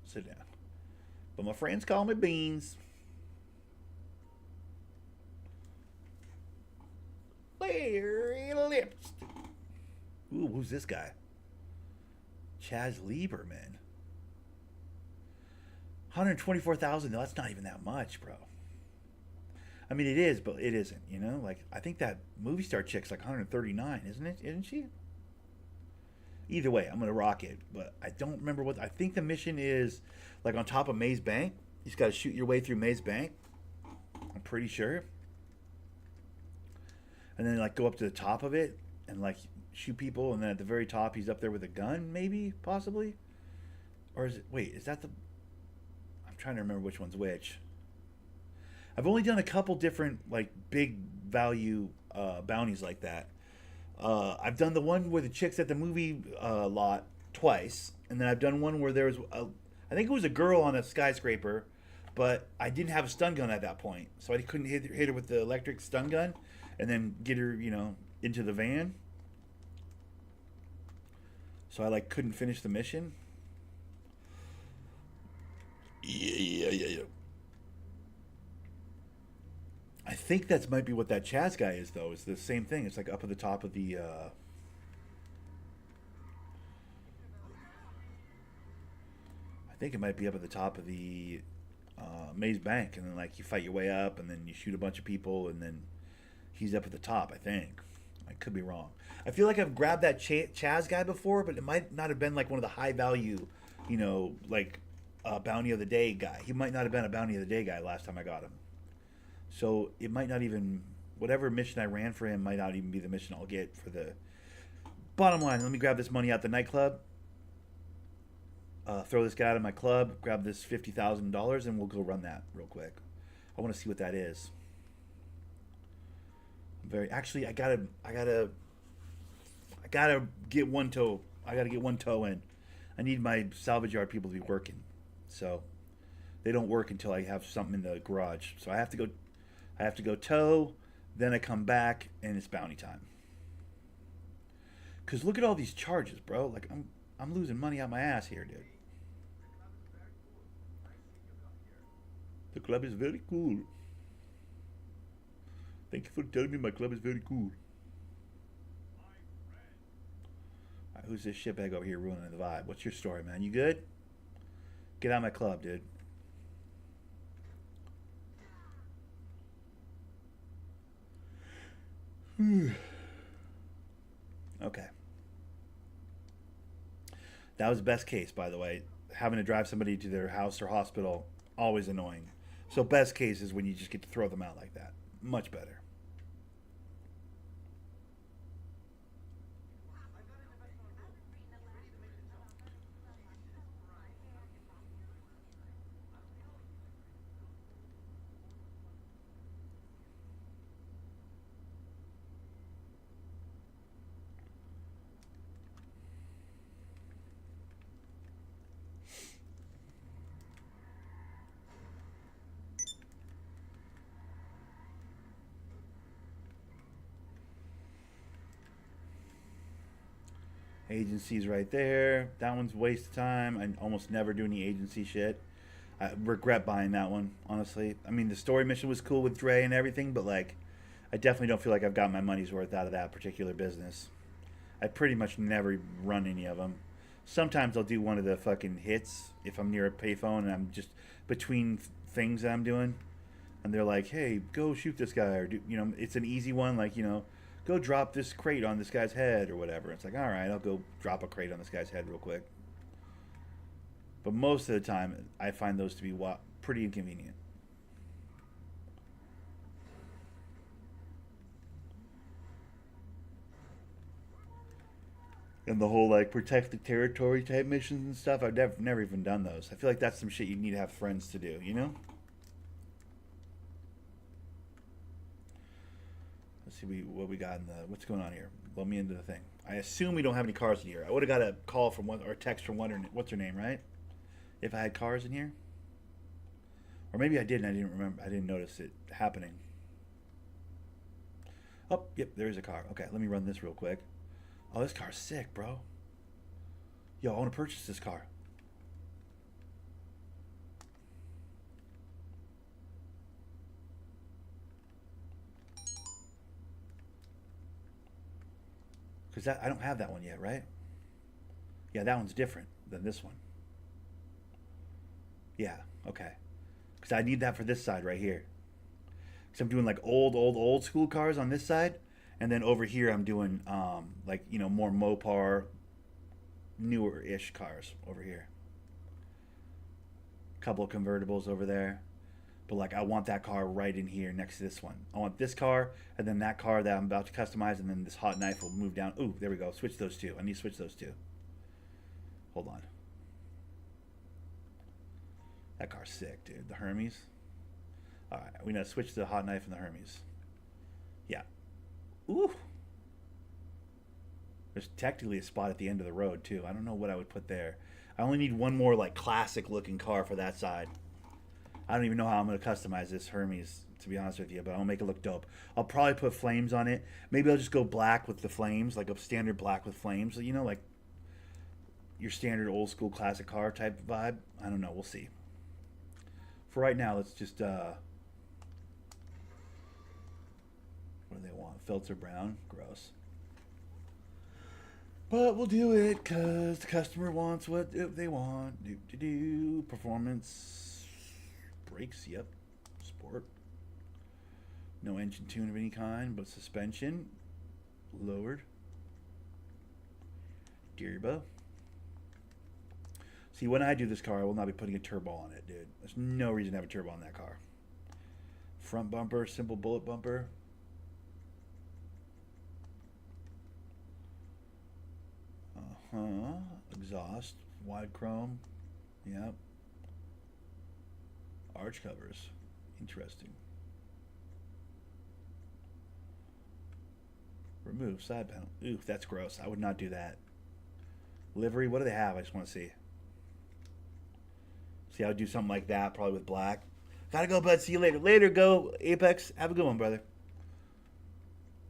sit down. But my friends call me Beans. Larry Lipston. Ooh, who's this guy? Chaz Lieberman. 124,000. That's not even that much, bro. I mean, it is, but it isn't. You know, like I think that movie star chick's like 139, isn't it? Isn't she? Either way, I'm gonna rock it. But I don't remember what. I think the mission is like on top of Maze Bank. You just got to shoot your way through Maze Bank. I'm pretty sure. And then like go up to the top of it and like shoot people, and then at the very top he's up there with a gun, maybe, possibly, or is it? Wait, is that the? I'm trying to remember which one's which. I've only done a couple different like big value bounties like that. I've done the one where the chick's at the movie lot twice, and then I've done one where there was I think it was a girl on a skyscraper, but I didn't have a stun gun at that point, so I couldn't hit her with the electric stun gun, and then get her into the van. So I like couldn't finish the mission. Yeah. I think that might be what that Chaz guy is, though. It's the same thing. It's like up at the top of the. I think it might be up at the top of the Maze Bank, and then like you fight your way up, and then you shoot a bunch of people, and then he's up at the top. I think. I could be wrong. I feel like I've grabbed that Chaz guy before, but it might not have been like one of the high value, like bounty of the day guy. He might not have been a bounty of the day guy last time I got him. So it might not even, whatever mission I ran for him might not even be the mission I'll get for the bottom line. Let me grab this money out the nightclub, throw this guy out of my club, grab this $50,000, and we'll go run that real quick. I want to see what that is. Actually, I gotta get one toe. I gotta get one toe in. I need my salvage yard people to be working, so they don't work until I have something in the garage. So I have to go. I have to go tow, then I come back and it's bounty time. Cause look at all these charges, bro. Like I'm losing money out my ass here, dude. The club is very cool. Thank you for telling me my club is very cool. Right, who's this shitbag over here ruining the vibe? What's your story, man? You good? Get out of my club, dude. Okay. That was the best case, by the way. Having to drive somebody to their house or hospital, always annoying. So best case is when you just get to throw them out like that. Much better. Agency's right there. That one's a waste of time. I almost never do any agency shit. I regret buying that one, honestly. I mean, the story mission was cool with Dre and everything, but like, I definitely don't feel like I've got my money's worth out of that particular business. I pretty much never run any of them. Sometimes I'll do one of the fucking hits if I'm near a payphone and I'm just between things that I'm doing, and they're like, "Hey, go shoot this guy," or do it's an easy one, like go drop this crate on this guy's head or whatever. It's like, all right, I'll go drop a crate on this guy's head real quick. But most of the time, I find those to be pretty inconvenient. And the whole like protect the territory type missions and stuff, I've never even done those. I feel like that's some shit you need to have friends to do, you know? Let's see what we got in the what's going on here. Let me into the thing. I assume we don't have any cars in here. I would have got a call from one or a text from one or what's her name, right? If I had cars in here, or maybe I did and I didn't remember. I didn't notice it happening. Oh, yep, there is a car. Okay, let me run this real quick. Oh, this car's sick, bro. Yo, I want to purchase this car. Because I don't have that one yet, right? Yeah, that one's different than this one. Yeah, okay. Because I need that for this side right here. Because I'm doing like old school cars on this side. And then over here I'm doing like, more Mopar, newer-ish cars over here. Couple of convertibles over there. But like I want that car right in here next to this one. I want this car and then that car that I'm about to customize, and then this hot knife will move down. Ooh, there we go. Switch those two. I need to switch those two. Hold on. That car's sick, dude. The Hermes. Alright, we gotta switch the hot knife and the Hermes. Yeah. Ooh. There's technically a spot at the end of the road too. I don't know what I would put there. I only need one more like classic looking car for that side. I don't even know how I'm going to customize this Hermes, to be honest with you, but I'll make it look dope. I'll probably put flames on it. Maybe I'll just go black with the flames, like a standard black with flames. Like your standard old school classic car type vibe. I don't know. We'll see. For right now, let's just what do they want? Filter brown, gross. But we'll do it because the customer wants what they want. Do. Performance. Brakes, yep. Sport. No engine tune of any kind, but suspension. Lowered. Turbo. See, when I do this car, I will not be putting a turbo on it, dude. There's no reason to have a turbo on that car. Front bumper, simple bullet bumper. Exhaust, wide chrome. Yep. Arch covers. Interesting. Remove side panel. Ooh, that's gross. I would not do that. Livery, what do they have? I just want to see. See, I would do something like that, probably with black. Gotta go, bud. See you later. Later, go, Apex. Have a good one, brother.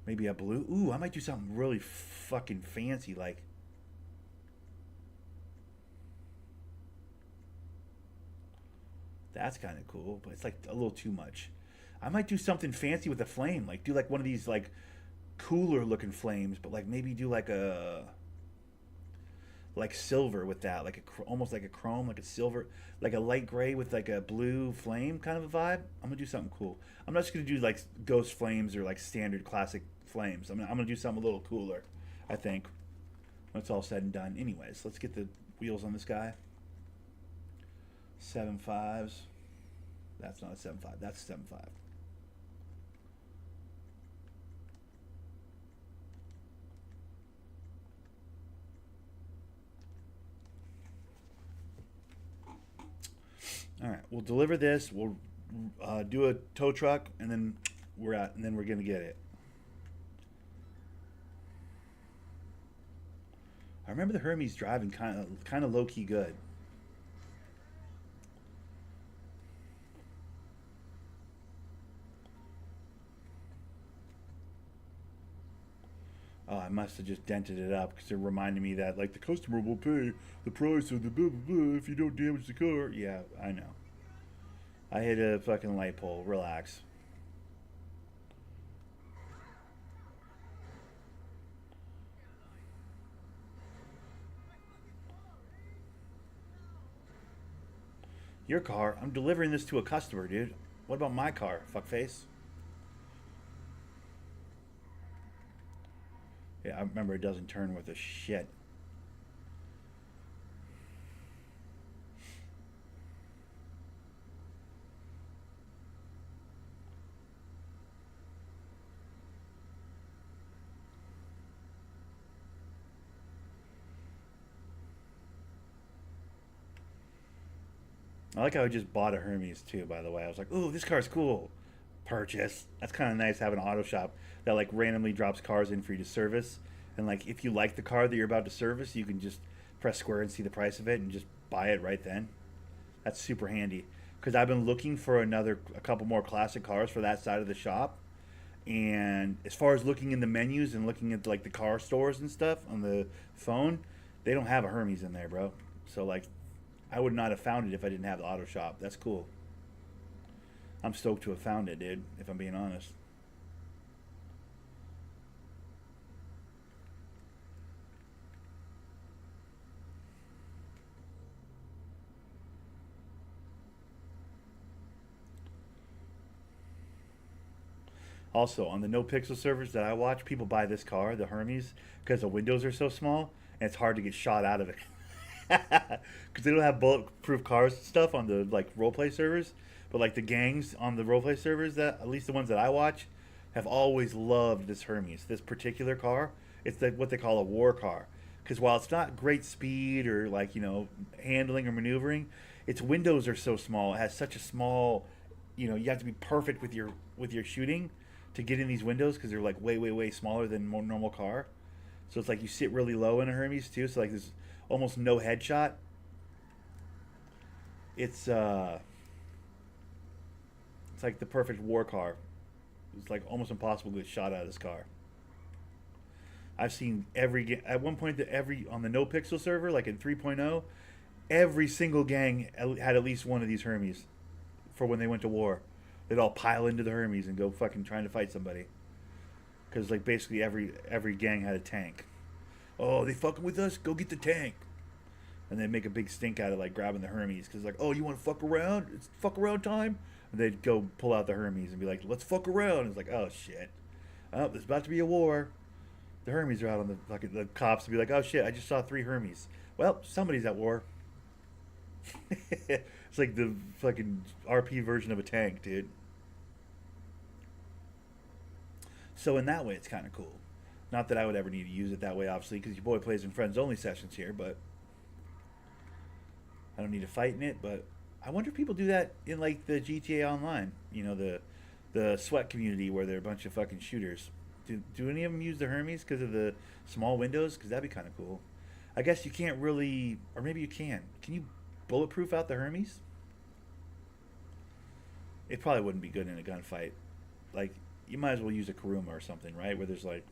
Maybe a blue. Ooh, I might do something really fucking fancy, like. That's kind of cool, but it's like a little too much. I might do something fancy with a flame, like do like one of these like cooler looking flames, but like maybe do like a like silver with that, like a almost like a chrome, like a silver, like a light gray with like a blue flame kind of a vibe. I'm gonna do something cool. I'm not just gonna do like ghost flames or like standard classic flames. I'm gonna do something a little cooler, I think, when it's all said and done. Anyways, let's get the wheels on this guy. 7.5s. That's not a 7.5. That's a 7.5. All right, we'll deliver this. We'll do a tow truck, and then we're gonna get it. I remember the Hermes driving kind of low key good. Oh, I must have just dented it up because it reminded me that like the customer will pay the price of the blah blah blah if you don't damage the car. Yeah, I know. I hit a fucking light pole. Relax. Your car? I'm delivering this to a customer, dude. What about my car, fuckface? Yeah, I remember it doesn't turn worth a shit. I like how I just bought a Hermes too, by the way. I was like, ooh, this car's cool. Purchase. That's kind of nice having an auto shop that like randomly drops cars in for you to service. And like if you like the car that you're about to service, you can just press square and see the price of it and just buy it right then. That's super handy. Because I've been looking for a couple more classic cars for that side of the shop. And as far as looking in the menus and looking at like the car stores and stuff on the phone, they don't have a Hermes in there, bro. So like I would not have found it if I didn't have the auto shop. That's cool. I'm stoked to have found it, dude, if I'm being honest. Also, on the No Pixel servers that I watch, people buy this car, the Hermes, because the windows are so small and it's hard to get shot out of it. Because they don't have bulletproof cars and stuff on the like roleplay servers, but like the gangs on the roleplay servers, that at least the ones that I watch, have always loved this Hermes, this particular car. It's like what they call a war car, because while it's not great speed or like handling or maneuvering, its windows are so small. It has such a small, you have to be perfect with your shooting to get in these windows because they're like way way way smaller than more normal car. So it's like you sit really low in a Hermes too. So like there's almost no headshot. It's like the perfect war car. It's like almost impossible to get shot out of this car. I've seen every at one point on the No Pixel server, like in 3.0, every single gang had at least one of these Hermes for when they went to war. They'd all pile into the Hermes and go fucking trying to fight somebody. Because like basically every gang had a tank. Oh, they fucking with us? Go get the tank. And they make a big stink out of like grabbing the Hermes because like, oh, you want to fuck around? It's fuck around time. And they'd go pull out the Hermes and be like, let's fuck around. And it's like, oh shit, oh, there's about to be a war. The Hermes are out on the fucking the cops would be like, oh shit, I just saw 3 Hermes. Well, somebody's at war. It's like the fucking RP version of a tank, dude. So in that way, it's kind of cool. Not that I would ever need to use it that way, obviously, because your boy plays in friends only sessions here, but I don't need to fight in it. But I wonder if people do that in like the GTA Online, you know, the sweat community where they're a bunch of fucking shooters. Do any of them use the Hermes because of the small windows? Because that'd be kind of cool. I guess you can't really, or maybe you can. Can you bulletproof out the Hermes? It probably wouldn't be good in a gunfight. Like, you might as well use a Kuruma or something, right? Where there's like,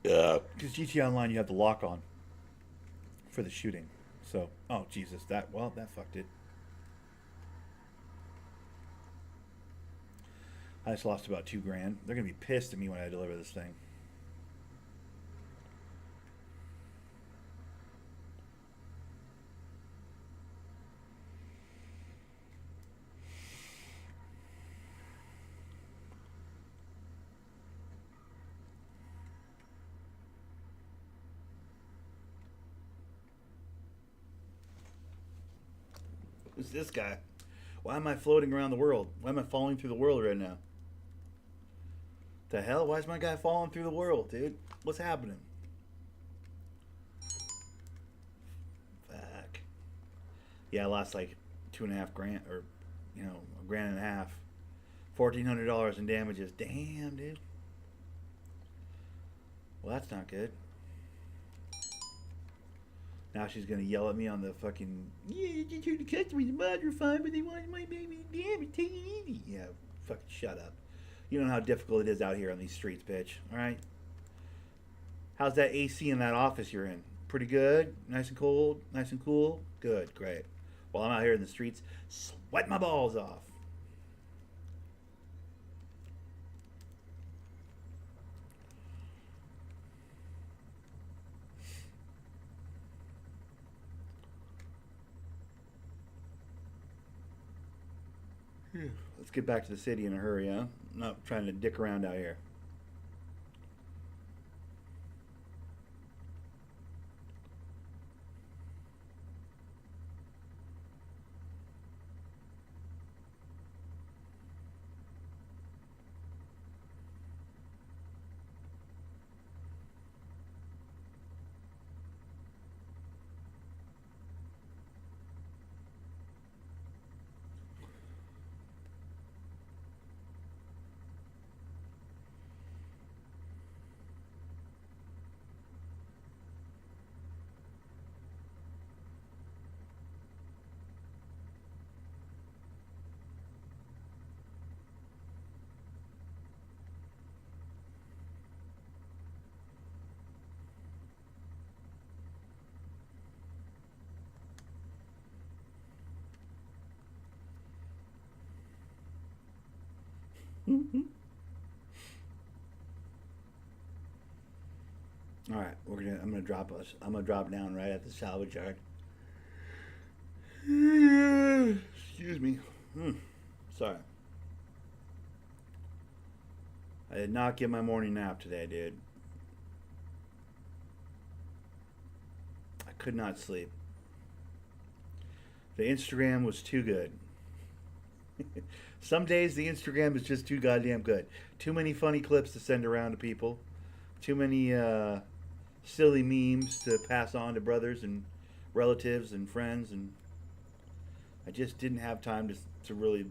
because GTA Online you have the lock on for the shooting. So, oh Jesus, that fucked it. I just lost about $2,000. They're gonna be pissed at me when I deliver this thing. Who's this guy? Why am I floating around the world? Why am I falling through the world right now? The hell? Why is my guy falling through the world, dude? What's happening? Fuck. Yeah, I lost like $2,500, or $1,500. $1,400 in damages. Damn, dude. Well, that's not good. Now she's gonna yell at me on the fucking, yeah, you told the customer the mods were fine, but they wanted my baby damage. Take it easy. Yeah, fucking shut up. You don't know how difficult it is out here on these streets, bitch. All right. How's that AC in that office you're in? Pretty good. Nice and cold. Nice and cool. Good. Great. While I'm out here in the streets, sweat my balls off. Let's get back to the city in a hurry, huh? I'm not trying to dick around out here. All right, I'm gonna drop us. I'm gonna drop down right at the salvage yard. Excuse me. Sorry. I did not get my morning nap today, dude. I could not sleep. The Instagram was too good. Some days the Instagram is just too goddamn good. Too many funny clips to send around to people. Too many silly memes to pass on to brothers and relatives and friends, and I just didn't have time to really.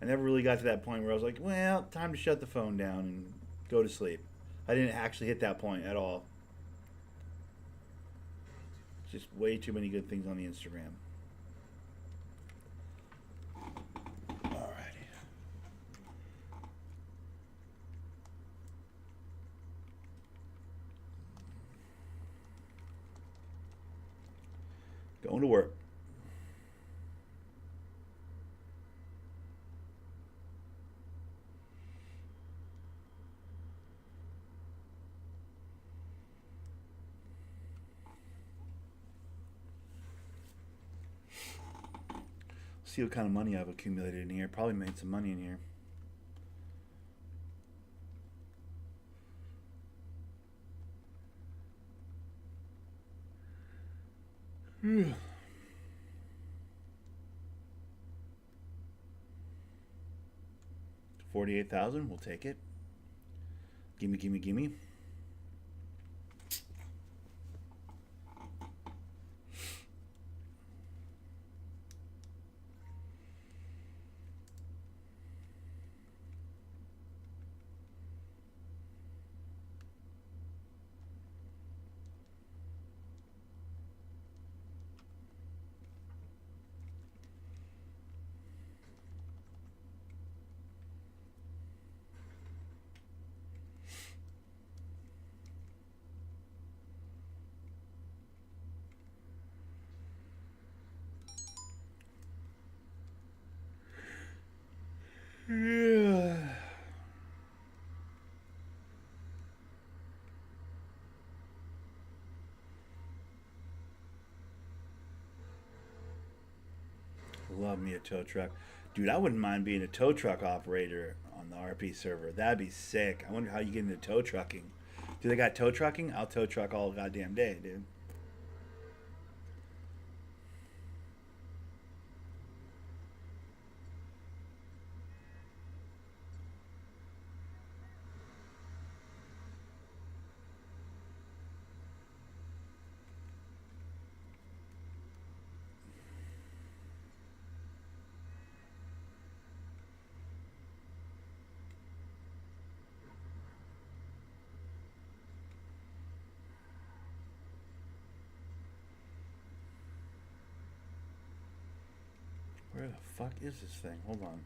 I never really got to that point where I was like, well, time to shut the phone down and go to sleep. I didn't actually hit that point at all. Just way too many good things on the Instagram. Going to work. See what kind of money I've accumulated in here. Probably made some money in here. Whew. 48,000. We'll take it. Gimme, gimme, gimme. Yeah. Love me a tow truck. Dude, I wouldn't mind being a tow truck operator on the RP server. That'd be sick. I wonder how you get into tow trucking. Do they got tow trucking? I'll tow truck all goddamn day, dude. Where the fuck is this thing? Hold on.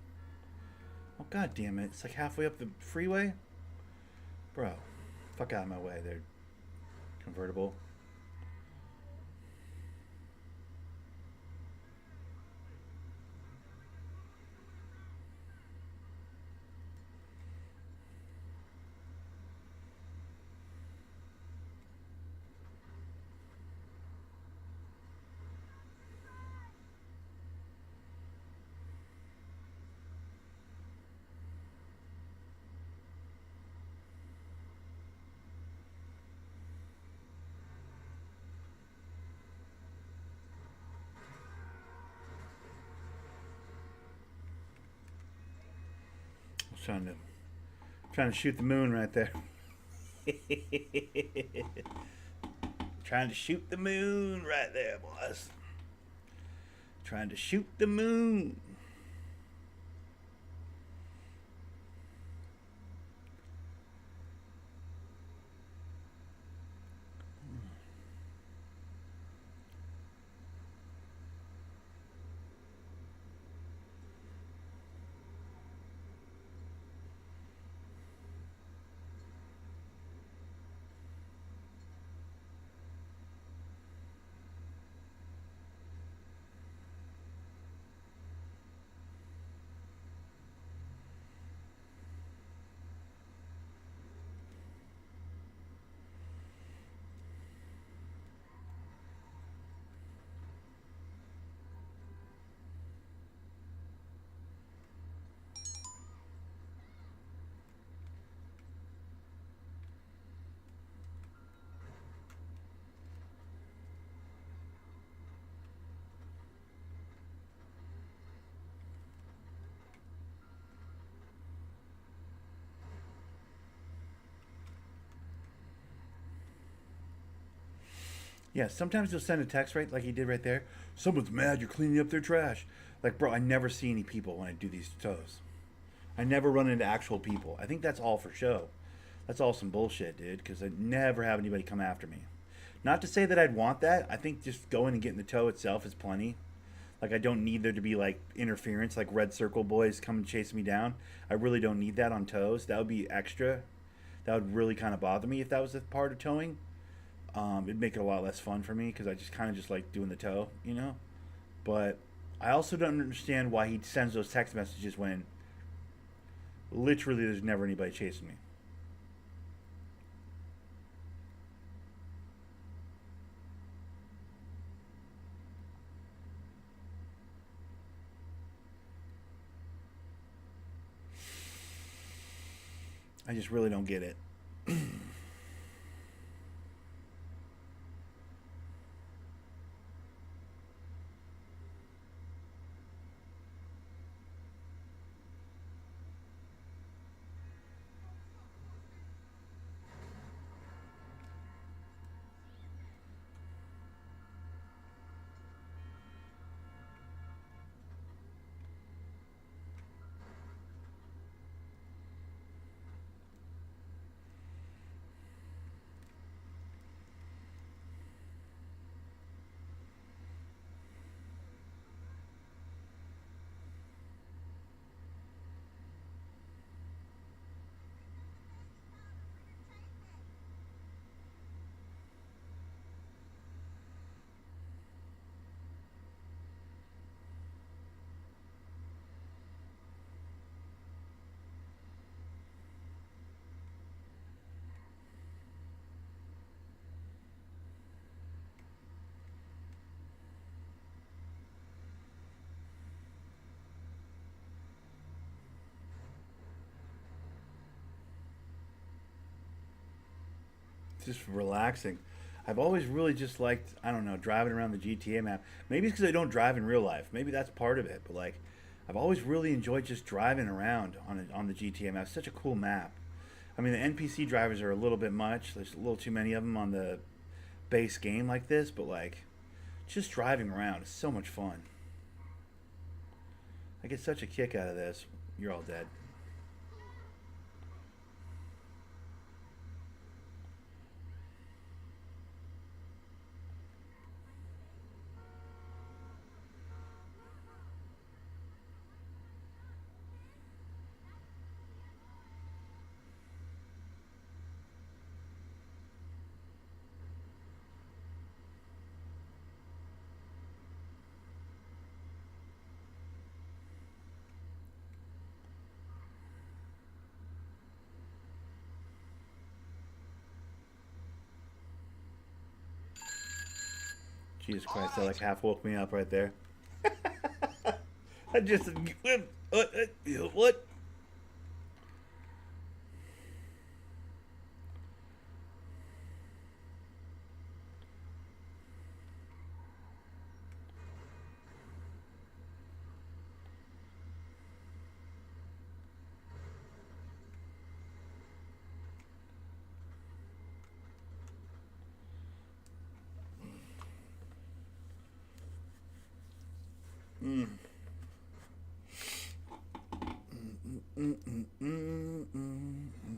Oh, god damn it. It's like halfway up the freeway? Bro, fuck out of my way there. Convertible. I was trying to shoot the moon right there. Trying to shoot the moon right there, boys. Trying to shoot the moon. Yeah, sometimes you'll send a text right like he did right there. Someone's mad you're cleaning up their trash. Like, bro, I never see any people when I do these tows. I never run into actual people. I think that's all for show. That's all some bullshit, dude, because I never have anybody come after me. Not to say that I'd want that. I think just going and getting the tow itself is plenty. Like, I don't need there to be, like, interference, like red circle boys come and chase me down. I really don't need that on tows. That would be extra. That would really kind of bother me if that was a part of towing. It'd make it a lot less fun for me because I just kind of just like doing the tow, you know. But I also don't understand why he sends those text messages when literally there's never anybody chasing me. I just really don't get it. Just relaxing. I've always really just liked, I don't know, driving around the GTA map. Maybe it's because I don't drive in real life. Maybe that's part of it. But like, I've always really enjoyed just driving around on the GTA map. It's such a cool map. I mean, the NPC drivers are a little bit much. There's a little too many of them on the base game like this. But like, just driving around is so much fun. I get such a kick out of this. You're all dead. Jesus Christ, that like half woke me up right there. I just what? Mm. Mm, mm, mm, mm, mm.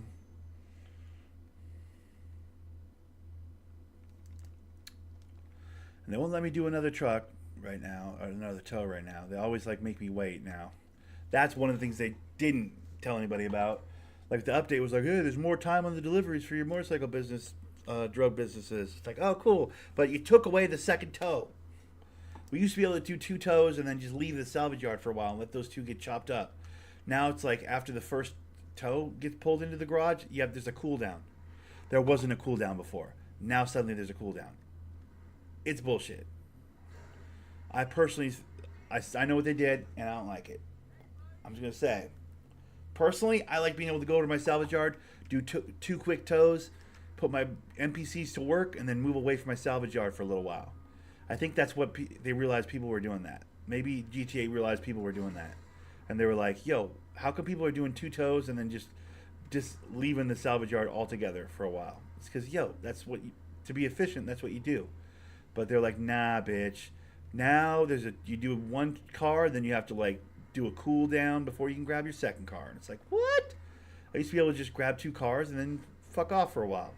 And they won't let me do another truck right now or another tow right now. They always like make me wait now. That's one of the things they didn't tell anybody about. Like the update was like, hey, there's more time on the deliveries for your motorcycle business, drug businesses. It's like, oh, cool. But you took away the second tow. We used to be able to do two tows and then just leave the salvage yard for a while and let those two get chopped up. Now it's like after the first tow gets pulled into the garage, there's a cooldown. There wasn't a cooldown before. Now suddenly there's a cooldown. It's bullshit. I personally, I know what they did and I don't like it. I'm just gonna say, personally, I like being able to go to my salvage yard, do two quick tows, put my NPCs to work, and then move away from my salvage yard for a little while. I think that's what they realized people were doing that. Maybe GTA realized people were doing that. And they were like, yo, how come people are doing two tows and then just leaving the salvage yard altogether for a while? It's because, yo, that's what to be efficient, that's what you do. But they're like, nah, bitch. Now you do one car, then you have to like do a cool down before you can grab your second car. And it's like, what? I used to be able to just grab two cars and then fuck off for a while.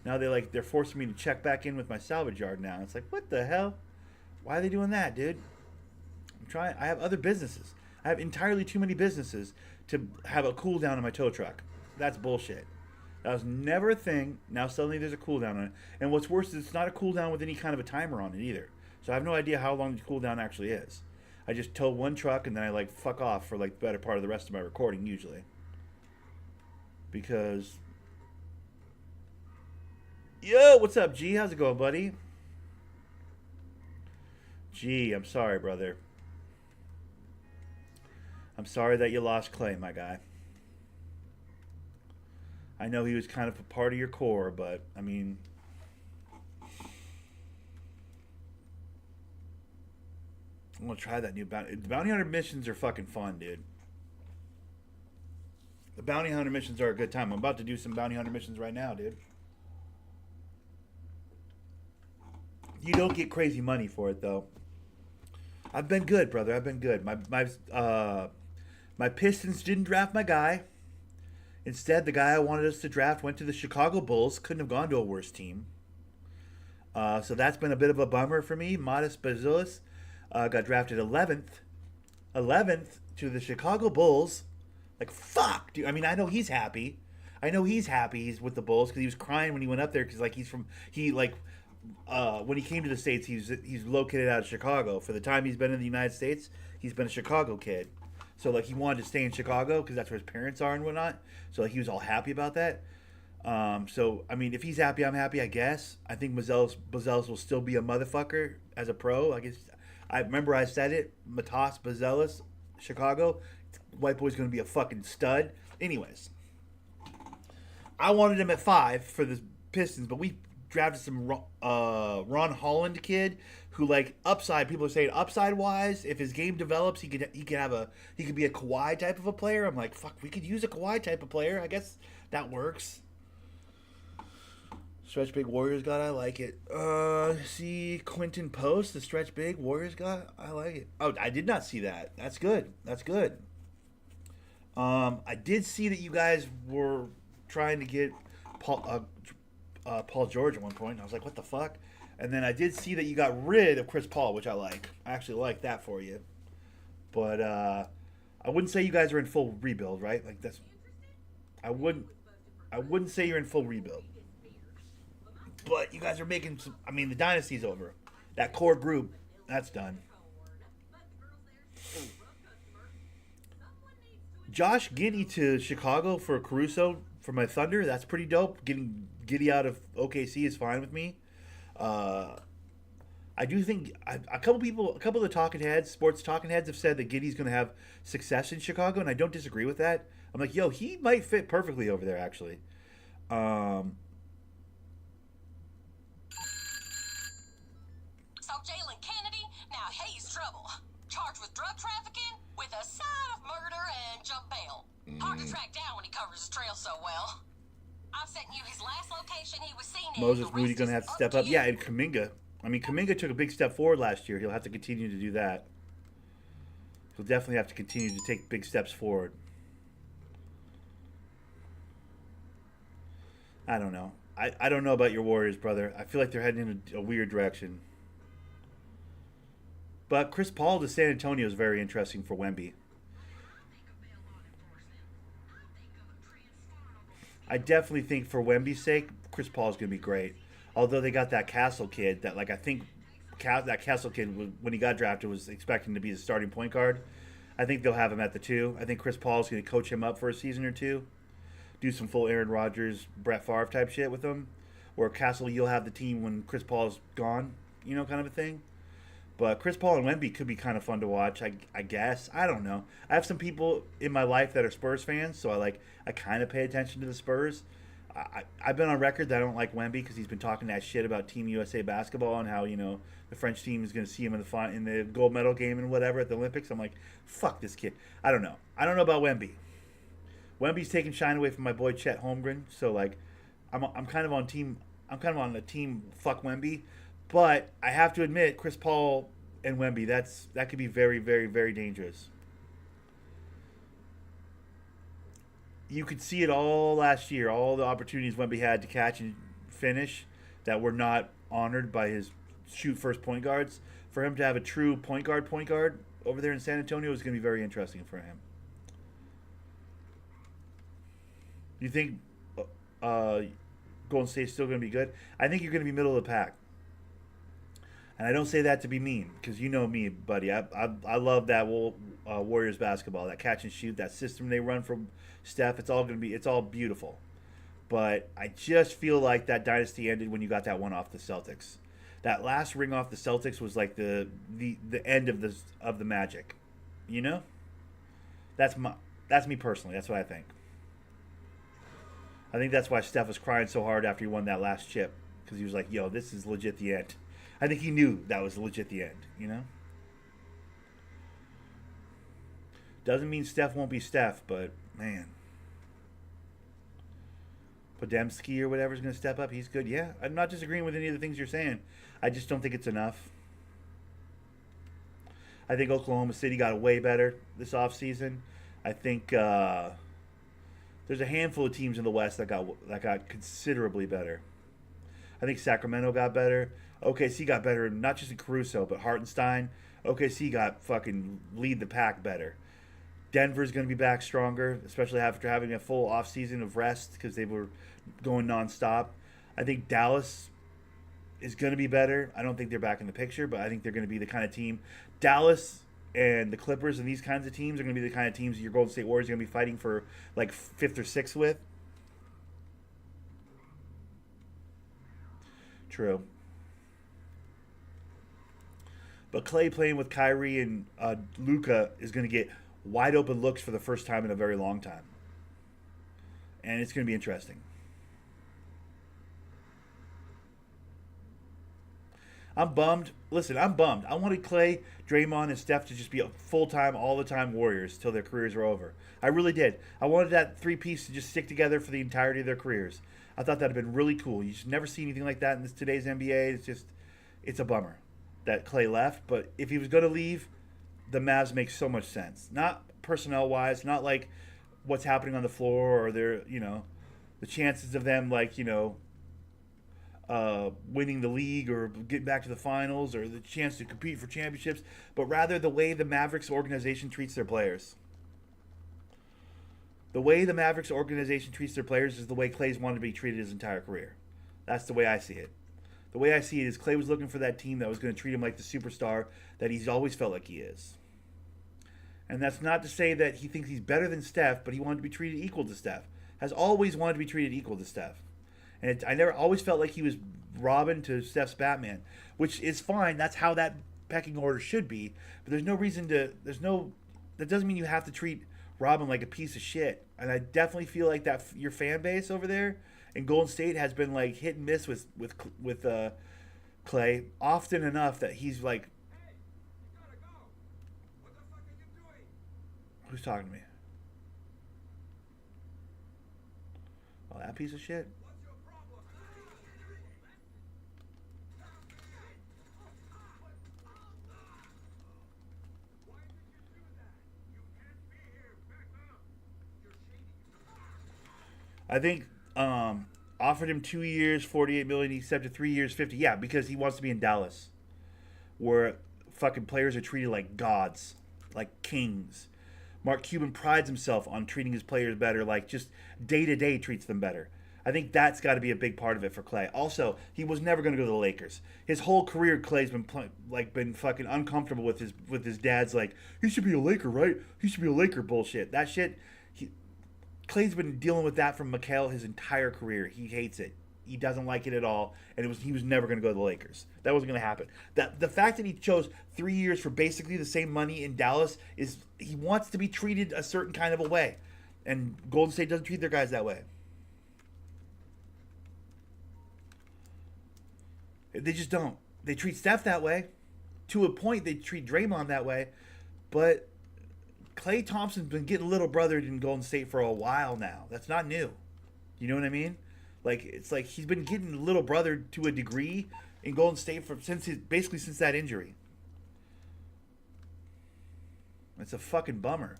Now they're forcing me to check back in with my salvage yard now. It's like, what the hell? Why are they doing that, dude? I have other businesses. I have entirely too many businesses to have a cool down in my tow truck. That's bullshit. That was never a thing. Now suddenly there's a cooldown on it. And what's worse is it's not a cooldown with any kind of a timer on it either. So I have no idea how long the cooldown actually is. I just tow one truck and then I like fuck off for like the better part of the rest of my recording usually. Because yo, what's up, G? How's it going, buddy? G, I'm sorry, brother. I'm sorry that you lost Clay, my guy. I know he was kind of a part of your core, but I mean, I'm gonna try that new bounty. The bounty hunter missions are fucking fun, dude. The bounty hunter missions are a good time. I'm about to do some bounty hunter missions right now, dude. You don't get crazy money for it though. I've been good, brother. I've been good. My Pistons didn't draft my guy. Instead, the guy I wanted us to draft went to the Chicago Bulls. Couldn't have gone to a worse team. So that's been a bit of a bummer for me. Modest Bazilis got drafted 11th. 11th to the Chicago Bulls. Like, fuck, dude. I mean, I know he's happy. I know he's happy he's with the Bulls because he was crying when he went up there because, like, when he came to the States, he's located out of Chicago. For the time he's been in the United States, he's been a Chicago kid. So, like, he wanted to stay in Chicago because that's where his parents are and whatnot. So, like, he was all happy about that. So, I mean, if he's happy, I'm happy, I guess. I think Bazelis will still be a motherfucker as a pro. I guess I remember I said it. Matas Bazelis, Chicago. White boy's going to be a fucking stud. Anyways, I wanted him at 5 for the Pistons, but we drafted some Ron Holland kid who, like, upside. People are saying upside wise, if his game develops, he could be a Kawhi type of a player. I'm like, fuck, we could use a Kawhi type of player. I guess that works. Stretch big Warriors guy, I like it. See Quentin Post, the stretch big Warriors guy, I like it. Oh, I did not see that. That's good. That's good. I did see that you guys were trying to get Paul George at one point. And I was like, what the fuck? And then I did see that you got rid of Chris Paul, which I like. I actually like that for you. But I wouldn't say you guys are in full rebuild, right? Like that's I wouldn't say you're in full rebuild. But you guys are making some. I mean, the dynasty's over. That core group, that's done. Josh Giddey to Chicago for Caruso for my Thunder. That's pretty dope. Getting Giddey out of OKC is fine with me. I do think a couple of the talking heads, sports talking heads, have said that Giddey's going to have success in Chicago, and I don't disagree with that. I'm like, yo, he might fit perfectly over there, actually. So Jalen Kennedy, now he's trouble. Charged with drug trafficking, with a side of murder and jump bail. Hard to track down when he covers his trail so well. I've sent you his last location he was seen in. Moses Moody going to have to step up. Yeah, and Kuminga. I mean, Kuminga took a big step forward last year. He'll have to continue to do that. He'll definitely have to continue to take big steps forward. I don't know. I don't know about your Warriors, brother. I feel like they're heading in a weird direction. But Chris Paul to San Antonio is very interesting for Wemby. I definitely think for Wemby's sake, Chris Paul is going to be great. Although they got that Castle kid that, like, I think that Castle kid, when he got drafted, was expecting to be the starting point guard. I think they'll have him at the 2. I think Chris Paul is going to coach him up for a season or 2. Do some full Aaron Rodgers, Brett Favre type shit with him. Where Castle, you'll have the team when Chris Paul's gone, kind of a thing. But Chris Paul and Wemby could be kind of fun to watch, I guess. I don't know. I have some people in my life that are Spurs fans, so I kind of pay attention to the Spurs. I've been on record that I don't like Wemby because he's been talking that shit about Team USA basketball and how, the French team is going to see him in the gold medal game and whatever at the Olympics. I'm like, fuck this kid. I don't know. I don't know about Wemby. Wemby's taking shine away from my boy Chet Holmgren, so I'm kind of on the team fuck Wemby. But I have to admit, Chris Paul and Wemby, that could be very, very, very dangerous. You could see it all last year, all the opportunities Wemby had to catch and finish that were not honored by his shoot first point guards. For him to have a true point guard over there in San Antonio is going to be very interesting for him. You think Golden State's still going to be good. I think you're going to be middle of the pack. And I don't say that to be mean, because you know me, buddy. I love that Warriors basketball, that catch and shoot, that system they run from Steph. It's all beautiful. But I just feel like that dynasty ended when you got that one off the Celtics. That last ring off the Celtics was like the end of the magic. You know? That's me personally. That's what I think. I think that's why Steph was crying so hard after he won that last chip, because he was like, "Yo, this is legit the end." I think he knew that was legit the end. You know? Doesn't mean Steph won't be Steph, but man. Podemski or whatever is going to step up. He's good. Yeah, I'm not disagreeing with any of the things you're saying. I just don't think it's enough. I think Oklahoma City got way better this offseason. I think there's a handful of teams in the West that got considerably better. I think Sacramento got better. OKC got better, not just in Caruso, but Hartenstein. OKC got fucking lead the pack better. Denver's going to be back stronger, especially after having a full offseason of rest because they were going nonstop. I think Dallas is going to be better. I don't think they're back in the picture, but I think they're going to be the kind of team. Dallas and the Clippers and these kinds of teams are going to be the kind of teams that your Golden State Warriors are going to be fighting for like 5th or 6th with. True. But Klay playing with Kyrie and Luka is going to get wide open looks for the first time in a very long time. And it's going to be interesting. I'm bummed. Listen, I'm bummed. I wanted Klay, Draymond, and Steph to just be full-time, all-the-time Warriors till their careers were over. I really did. I wanted that three-piece to just stick together for the entirety of their careers. I thought that would have been really cool. You just never see anything like that in today's NBA. It's a bummer that Klay left. But if he was going to leave, the Mavs make so much sense. Not personnel-wise, not like what's happening on the floor or their, the chances of them, winning the league or getting back to the finals or the chance to compete for championships, but rather the way the Mavericks organization treats their players. The way the Mavericks organization treats their players is the way Klay's wanted to be treated his entire career. That's the way I see it. The way I see it is Klay was looking for that team that was going to treat him like the superstar that he's always felt like he is. And that's not to say that he thinks he's better than Steph, but he wanted to be treated equal to Steph. Has always wanted to be treated equal to Steph. And I never always felt like he was Robin to Steph's Batman, which is fine. That's how that pecking order should be. But there's no reason to. That doesn't mean you have to treat Robin like a piece of shit. And I definitely feel like that your fan base over there in Golden State has been like hit and miss with Klay often enough that he's like. Hey, you gotta go. What the fuck are you doing? Who's talking to me? Oh, that piece of shit. What's your problem? Why did you do that? You can't be here. Back up. You're shady. I think offered him 2 years, $48 million. He accepted 3 years, 50. Yeah, because he wants to be in Dallas, where fucking players are treated like gods, like kings. Mark Cuban prides himself on treating his players better, like just day to day treats them better. I think that's got to be a big part of it for Klay. Also, he was never going to go to the Lakers. His whole career, Klay's been fucking uncomfortable with his dad's like, he should be a Laker, right? He should be a Laker bullshit. That shit. Klay's been dealing with that from McHale his entire career. He hates it. He doesn't like it at all, and he was never going to go to the Lakers. That wasn't going to happen. The fact that he chose 3 years for basically the same money in Dallas is he wants to be treated a certain kind of a way, and Golden State doesn't treat their guys that way. They just don't. They treat Steph that way. To a point, they treat Draymond that way, but Klay Thompson's been getting little brothered in Golden State for a while now. That's not new. You know what I mean? Like, it's like he's been getting little brothered to a degree in Golden State basically since that injury. It's a fucking bummer.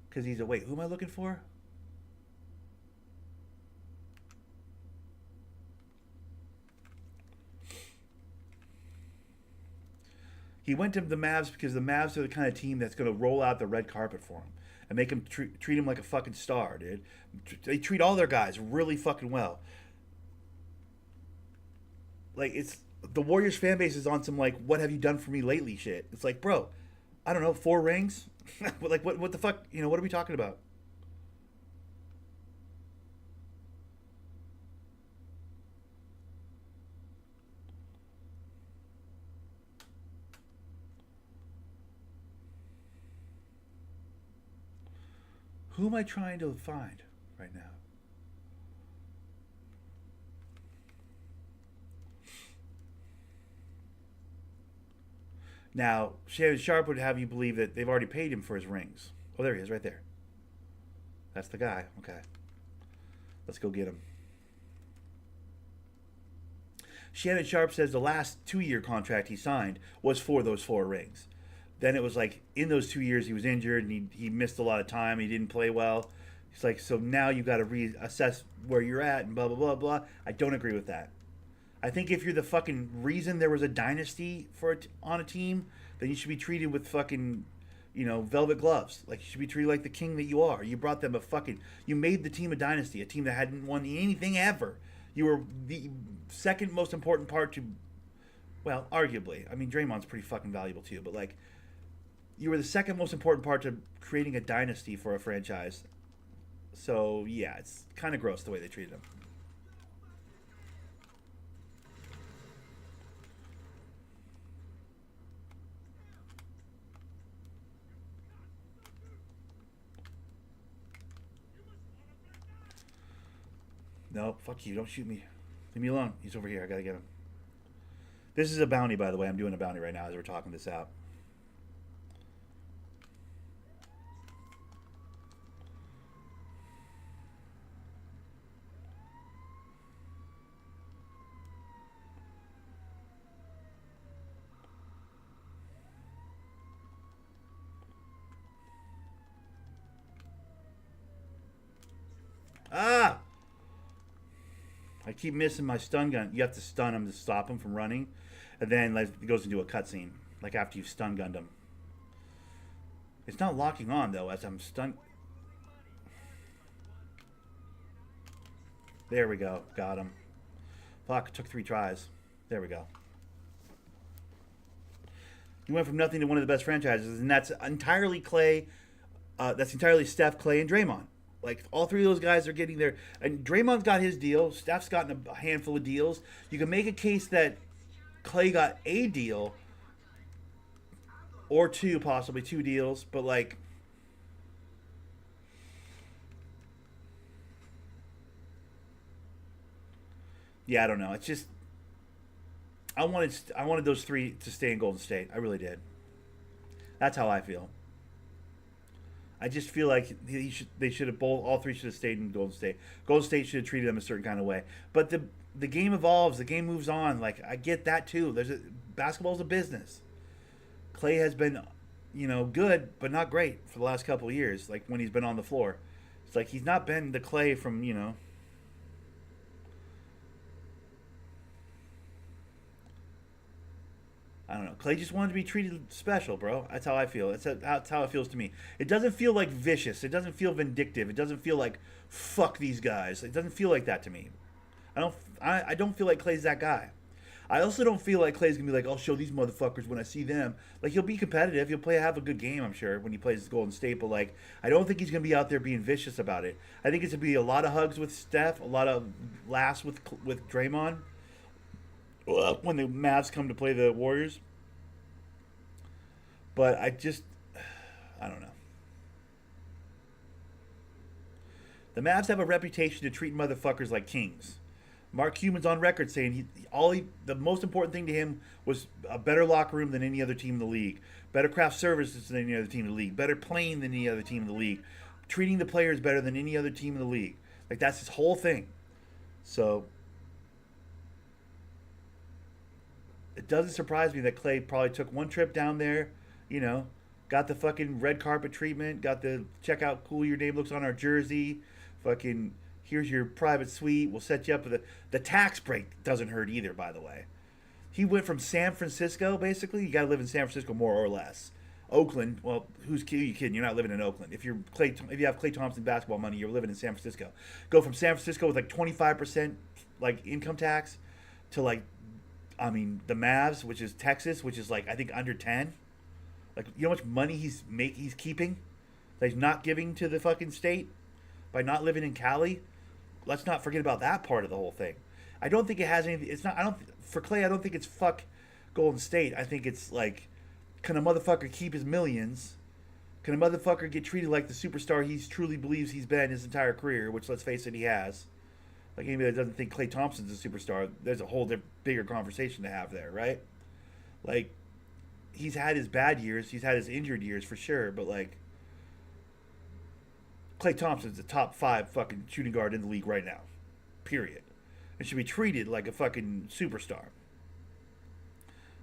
Because wait, who am I looking for? He went to the Mavs because the Mavs are the kind of team that's going to roll out the red carpet for him. and make him treat him like a fucking star, dude. They treat all their guys really fucking well. Like, it's the Warriors fan base is on some like, what have you done for me lately shit. It's like, bro, I don't know, 4 rings. Like, what the fuck? You know, what are we talking about? Who am I trying to find right now? Now, Shannon Sharp would have you believe that they've already paid him for his rings. Oh, there he is, right there. That's the guy. Okay. Let's go get him. Shannon Sharp says the last 2-year contract he signed was for those 4 rings. Then it was like in those 2 years he was injured and he missed a lot of time. He didn't play well. He's like, so now you got to reassess where you're at and blah, blah, blah, blah. I don't agree with that. I think if you're the fucking reason there was a dynasty on a team, then you should be treated with fucking, you know, velvet gloves. Like, you should be treated like the king that you are. You brought them you made the team a dynasty, a team that hadn't won anything ever. You were the second most important part to, well, arguably. I mean, Draymond's pretty fucking valuable too, but like, you were the second most important part to creating a dynasty for a franchise. So, yeah, it's kind of gross the way they treated him. No, fuck you. Don't shoot me. Leave me alone. He's over here. I gotta get him. This is a bounty, by the way. I'm doing a bounty right now as we're talking this out. Ah! I keep missing my stun gun. You have to stun him to stop him from running. And then like, it goes into a cutscene. Like after you've stun gunned him. It's not locking on though as I'm stun. There we go. Got him. Fuck, it took 3 tries. There we go. You went from nothing to one of the best franchises, and that's entirely Clay. That's entirely Steph, Clay, and Draymond. Like, all 3 of those guys are getting there. And Draymond's got his deal. Steph's gotten a handful of deals. You can make a case that Clay got a deal. Or 2, possibly 2 deals. But, like... yeah, I don't know. It's just... I wanted those 3 to stay in Golden State. I really did. That's how I feel. I just feel like they should have all 3 should have stayed in Golden State. Golden State should have treated them a certain kind of way. But the game evolves, the game moves on. Like, I get that too. Basketball's a business. Clay has been, you know, good but not great for the last couple of years. Like when he's been on the floor, it's like he's not been the Clay from, you know. I don't know. Clay just wanted to be treated special, bro. That's how I feel. That's how it feels to me. It doesn't feel like vicious. It doesn't feel vindictive. It doesn't feel like fuck these guys. It doesn't feel like that to me. I don't feel like Clay's that guy. I also don't feel like Clay's gonna be like, I'll show these motherfuckers when I see them. Like, he'll be competitive. He'll have a good game, I'm sure, when he plays Golden State. But like, I don't think he's gonna be out there being vicious about it. I think it's gonna be a lot of hugs with Steph, a lot of laughs with Draymond. When the Mavs come to play the Warriors. But I don't know. The Mavs have a reputation to treat motherfuckers like kings. Mark Cuban's on record saying the most important thing to him was a better locker room than any other team in the league, better craft services than any other team in the league, better playing than any other team in the league, treating the players better than any other team in the league. Like, that's his whole thing. So it doesn't surprise me that Clay probably took one trip down there, you know, got the fucking red carpet treatment, got the check out cool your name looks on our jersey, fucking here's your private suite, we'll set you up with the tax break doesn't hurt either, by the way. He went from San Francisco, basically, you gotta live in San Francisco more or less, Oakland, well, who you kidding? You're not living in Oakland. If you have Klay Thompson basketball money, you're living in San Francisco. Go from San Francisco with like 25% like income tax to like, I mean, the Mavs, which is Texas, which is like I think under 10. Like, you know how much money he's keeping that he's not giving to the fucking state by not living in Cali? Let's not forget about that part of the whole thing. I don't think it has anything. It's not. I don't for Klay. I don't think it's fuck Golden State. I think it's like, can a motherfucker keep his millions? Can a motherfucker get treated like the superstar he truly believes he's been his entire career? Which, let's face it, he has. Like, anybody that doesn't think Klay Thompson's a superstar, there's a whole bigger conversation to have there, right? Like, he's had his bad years, he's had his injured years for sure, but like, Klay Thompson's the top 5 fucking shooting guard in the league right now, period, and should be treated like a fucking superstar.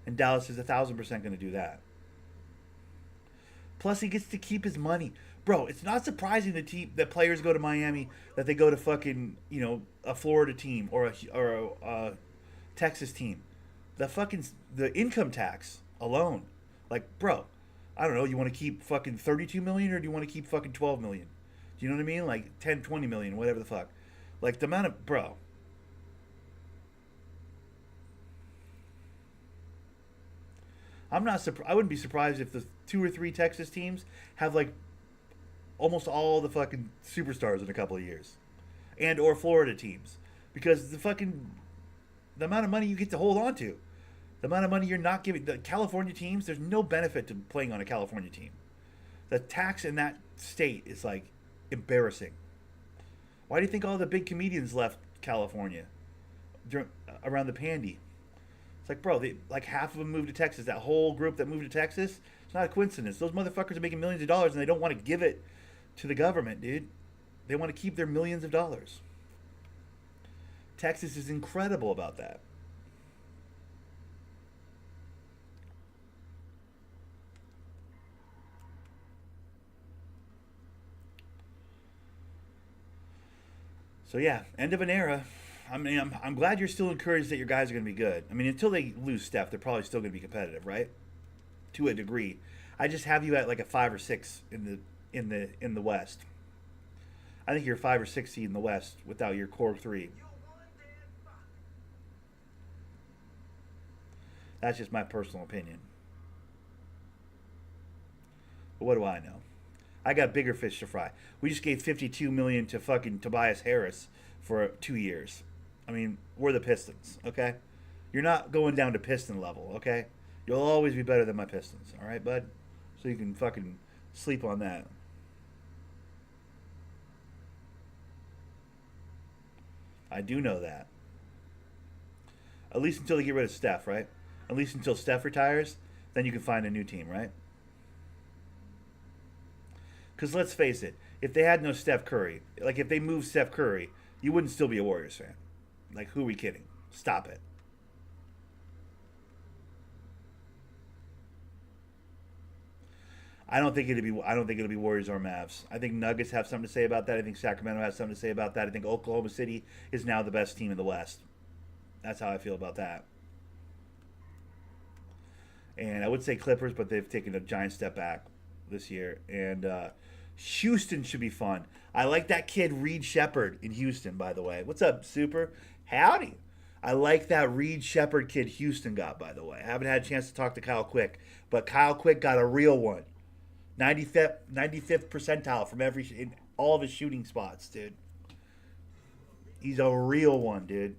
And Dallas is 1,000% going to do that. Plus, he gets to keep his money. Bro, it's not surprising that players go to Miami, that they go to fucking, you know, a Florida team or a Texas team. The income tax alone. Like, bro, I don't know, you want to keep fucking 32 million or do you want to keep fucking 12 million? Do you know what I mean? Like 10, 20 million, whatever the fuck. Like, the amount of, bro. I wouldn't be surprised if the 2 or 3 Texas teams have like almost all the fucking superstars in a couple of years, and or Florida teams, because the amount of money you get to hold on to, the amount of money you're not giving the California teams. There's no benefit to playing on a California team. The tax in that state is like embarrassing. Why do you think all the big comedians left California around the pandy? It's like, bro, like half of them moved to Texas. That whole group that moved to Texas, it's not a coincidence. Those motherfuckers are making millions of dollars and they don't want to give it to the government, dude. They want to keep their millions of dollars. Texas is incredible about that. So yeah, end of an era. I mean, I'm glad you're still encouraged that your guys are going to be good. I mean, until they lose Steph, they're probably still going to be competitive, right? To a degree. I just have you at like a 5 or 6 in the West. I think you're a 5 or 6 seed in the West without your core 3. That's just my personal opinion. But what do I know? I got bigger fish to fry. We just gave $52 million to fucking Tobias Harris for 2 years. I mean, we're the Pistons, okay? You're not going down to Piston level, okay? You'll always be better than my Pistons, all right, bud? So you can fucking sleep on that. I do know that. At least until they get rid of Steph, right? At least until Steph retires, then you can find a new team, right? Because let's face it, if they had no Steph Curry, like if they moved Steph Curry, you wouldn't still be a Warriors fan. Like, who are we kidding? Stop it. I don't think it'll be Warriors or Mavs. I think Nuggets have something to say about that. I think Sacramento has something to say about that. I think Oklahoma City is now the best team in the West. That's how I feel about that. And I would say Clippers, but they've taken a giant step back this year. And Houston should be fun. I like that kid Reed Shepherd in Houston, by the way. What's up, Super? Howdy. I like that Reed Shepherd kid Houston got, by the way. I haven't had a chance to talk to Kyle Quick, but Kyle Quick got a real one. 95th percentile from in all of his shooting spots, dude. He's a real one, dude.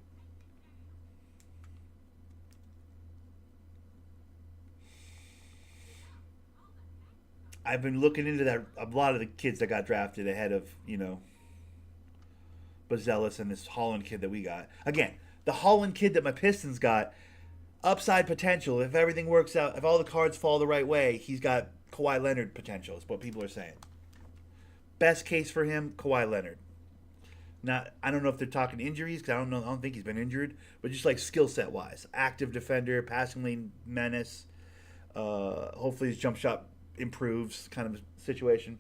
I've been looking into that. A lot of the kids that got drafted ahead of, Bazelis and this Holland kid that we got. Again, the Holland kid that my Pistons got, upside potential. If everything works out, if all the cards fall the right way, he's got Kawhi Leonard potential, is what people are saying. Best case for him, Kawhi Leonard. Not, I don't know if they're talking injuries, because I don't think he's been injured, but just like skill set wise. Active defender, passing lane menace. Hopefully his jump shot improves, kind of situation.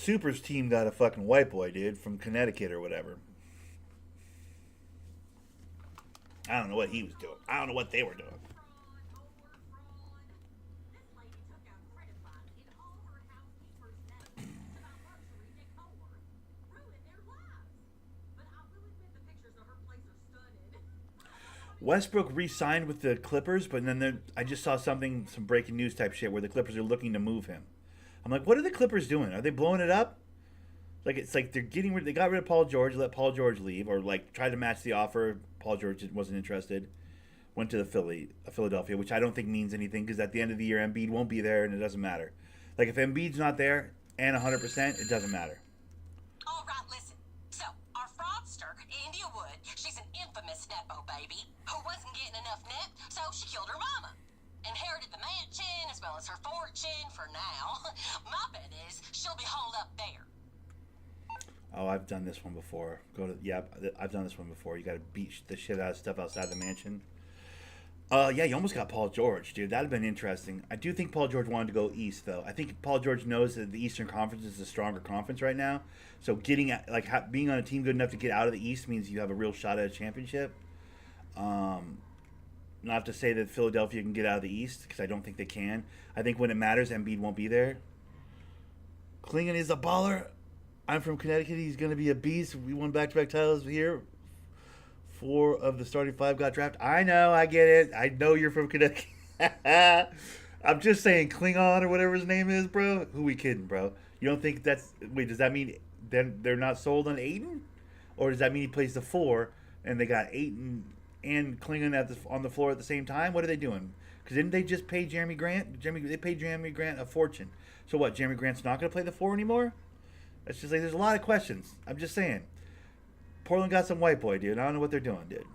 Super's team got a fucking white boy, dude, from Connecticut or whatever. I don't know what he was doing. I don't know what they were doing. Westbrook re-signed with the Clippers, but then I just saw some breaking news type shit where the Clippers are looking to move him. I'm like, what are the Clippers doing? Are they blowing it up? Like, it's like they're they got rid of Paul George, let Paul George leave, or like tried to match the offer. Paul George wasn't interested. Went to Philadelphia, which I don't think means anything because at the end of the year, Embiid won't be there and it doesn't matter. Like, if Embiid's not there and 100%, it doesn't matter. All right, listen. So, our fraudster, India Wood, she's an infamous Nepo baby who wasn't getting enough Nep, so she killed her mama. Inherited the mansion as well as her fortune for now. My bet is she'll be holed up there. Oh, I've done this one before. I've done this one before. You got to beat the shit out of stuff outside the mansion. Yeah, you almost got Paul George, dude. That'd have been interesting. I do think Paul George wanted to go east, though. I think Paul George knows that the Eastern Conference is a stronger conference right now. So being on a team good enough to get out of the East means you have a real shot at a championship. Not to say that Philadelphia can get out of the East, because I don't think they can. I think when it matters, Embiid won't be there. Klingon is a baller. I'm from Connecticut. He's going to be a beast. We won back-to-back titles here. 4 of the starting 5 got drafted. I know. I get it. I know you're from Connecticut. I'm just saying Klingon or whatever his name is, bro. Who we kidding, bro? You don't think that's... Wait, does that mean then they're not sold on Ayton? Or does that mean he plays the 4 and they got Ayton and Klingon on the floor at the same time? What are they doing? Because didn't they just pay Jeremy Grant? They paid Jeremy Grant a fortune. So what, Jeremy Grant's not going to play the 4 anymore? It's just like there's a lot of questions. I'm just saying. Portland got some white boy, dude. I don't know what they're doing, dude.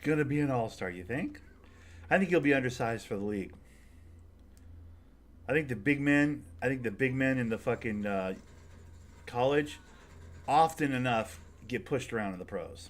Going to be an all-star, you think? I think he'll be undersized for the league. I think the big men in the fucking college often enough get pushed around in the pros.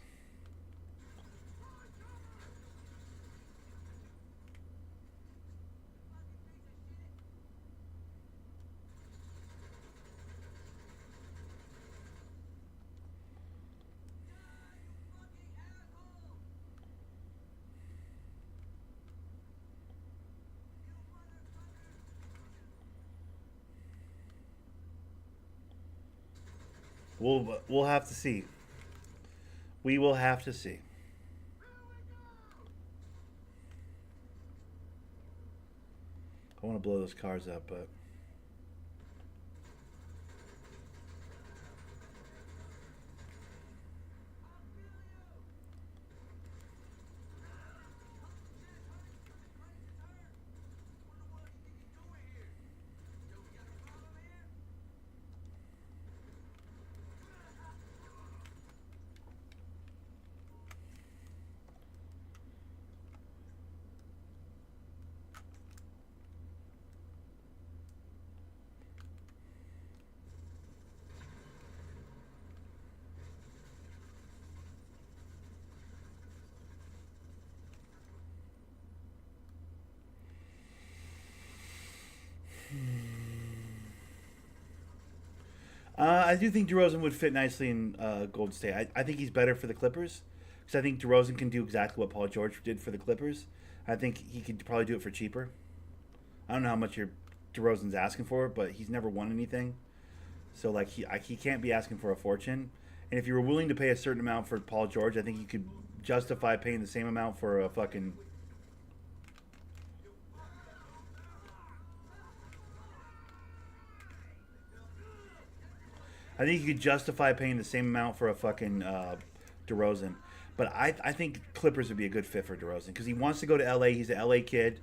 We'll have to see. We will have to see. I want to blow those cars up, but I do think DeRozan would fit nicely in Golden State. I think he's better for the Clippers because I think DeRozan can do exactly what Paul George did for the Clippers. I think he could probably do it for cheaper. I don't know how much DeRozan's asking for, but he's never won anything. So like he can't be asking for a fortune. And if you were willing to pay a certain amount for Paul George, I think you could justify paying the same amount for a fucking... I think you could justify paying the same amount for a fucking DeRozan. But I think Clippers would be a good fit for DeRozan because he wants to go to LA. He's an LA kid.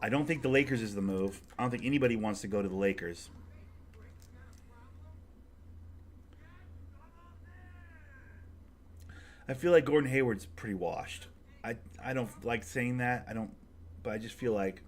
I don't think the Lakers is the move. I don't think anybody wants to go to the Lakers. I feel like Gordon Hayward's pretty washed. I don't like saying that. I don't, but I just feel like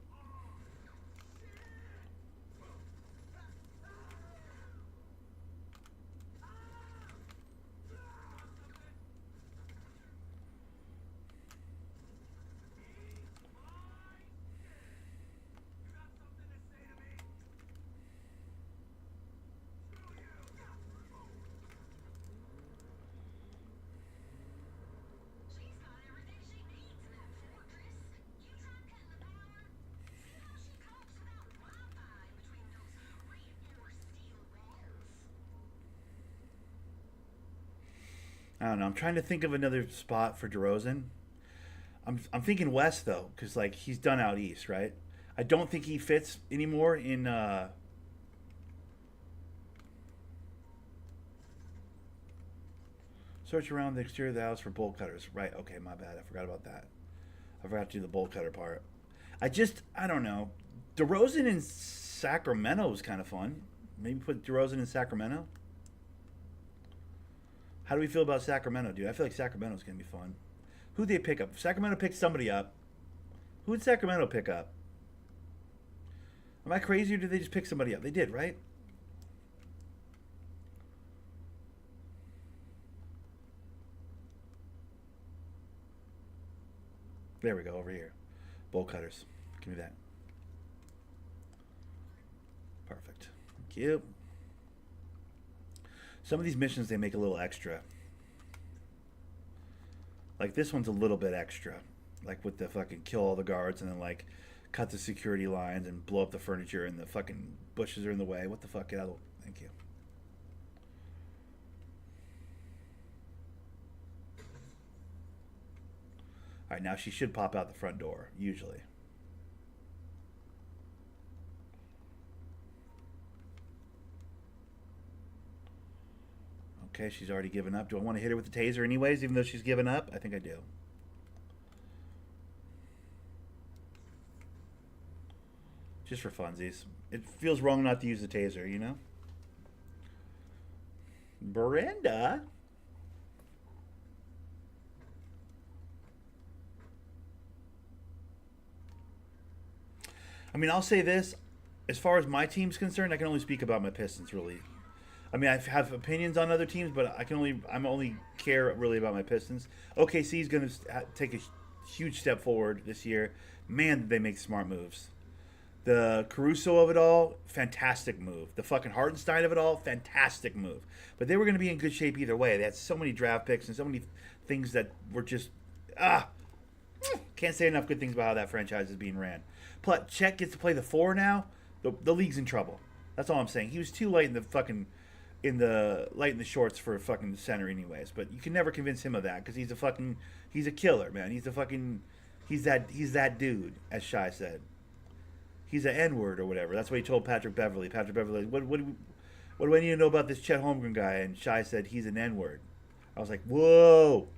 She's got everything she needs in that fortress. You try cutting the power, see how she copes without Wi-Fi in between those reinforced steel walls. I don't know. I'm trying to think of another spot for DeRozan. I'm thinking West though, because like he's done out East, right? I don't think he fits anymore in. Search around the exterior of the house for bolt cutters. Right. Okay, my bad. I forgot about that. I forgot to do the bolt cutter part. I don't know. DeRozan in Sacramento is kind of fun. Maybe put DeRozan in Sacramento. How do we feel about Sacramento, dude? I feel like Sacramento's going to be fun. Who'd they pick up? Sacramento picked somebody up. Who did Sacramento pick up? Am I crazy or did they just pick somebody up? They did, right? There we go, over here. Bolt cutters. Give me that. Perfect. Thank you. Some of these missions, they make a little extra. Like this one's a little bit extra. Like with the fucking kill all the guards and then like cut the security lines and blow up the furniture and the fucking bushes are in the way. What the fuck? Get out of the way. Thank you. Alright, now she should pop out the front door, usually. Okay, she's already given up. Do I want to hit her with the taser anyways, even though she's given up? I think I do. Just for funsies. It feels wrong not to use the taser, you know? Brenda? I mean, I'll say this. As far as my team's concerned, I can only speak about my Pistons, really. I mean, I have opinions on other teams, but I'm only care really about my Pistons. OKC is going to take a huge step forward this year. Man, did they make smart moves. The Caruso of it all, fantastic move. The fucking Hartenstein of it all, fantastic move. But they were going to be in good shape either way. They had so many draft picks and so many things that were just can't say enough good things about how that franchise is being ran. Plus, Chet gets to play the 4 now. The league's in trouble. That's all I'm saying. He was too late in the fucking light in the shorts for a fucking center anyways. But you can never convince him of that because he's a killer, man. He's that dude, as Shai said. He's an N-word or whatever. That's what he told Patrick Beverly. Patrick Beverly, what do I need to know about this Chet Holmgren guy? And Shai said he's an N-word. I was like, whoa.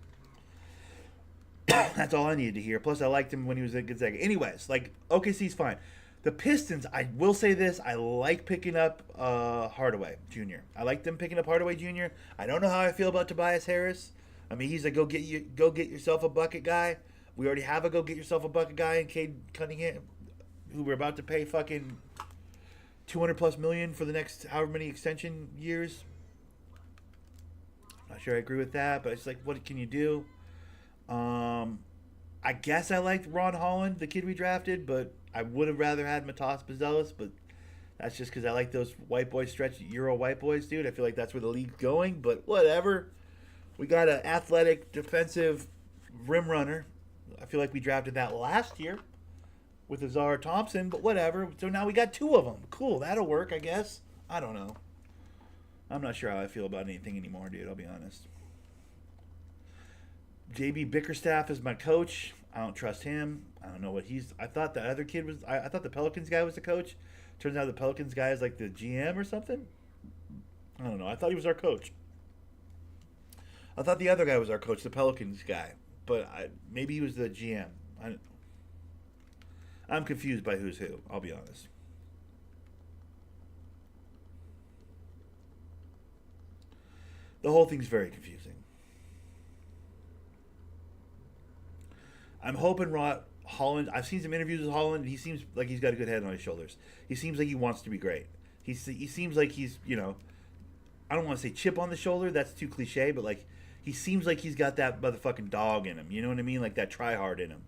That's all I needed to hear. Plus, I liked him when he was at Gonzaga. Anyways, like, OKC's fine. The Pistons, I will say this, I like picking up Hardaway Jr. I like them picking up Hardaway Jr. I don't know how I feel about Tobias Harris. I mean, he's a go get yourself a bucket guy. We already have a go get yourself a bucket guy in Cade Cunningham, who we're about to pay fucking $200+ million for the next however many extension years. Not sure I agree with that, but it's like, what can you do? I guess I liked Ron Holland, the kid we drafted, but I would have rather had Matas Bazelis, but that's just because I like those white boy stretch Euro white boys, dude. I feel like that's where the league's going, but whatever. We got an athletic defensive rim runner. I feel like we drafted that last year with Azar Thompson, but whatever. So now we got 2 of them. Cool, that'll work, I guess. I don't know. I'm not sure how I feel about anything anymore, dude. I'll be honest. JB Bickerstaff is my coach. I don't trust him. I don't know what he's. I thought the other kid was. I thought the Pelicans guy was the coach. Turns out the Pelicans guy is like the GM or something. I don't know. I thought he was our coach. I thought the other guy was our coach, the Pelicans guy. But maybe he was the GM. I'm confused by who's who. I'll be honest. The whole thing's very confusing. I'm hoping Holland. I've seen some interviews with Holland. And he seems like he's got a good head on his shoulders. He seems like he wants to be great. He seems like he's, you know, I don't want to say chip on the shoulder. That's too cliche, but like he seems like he's got that motherfucking dog in him. You know what I mean? Like that try hard in him.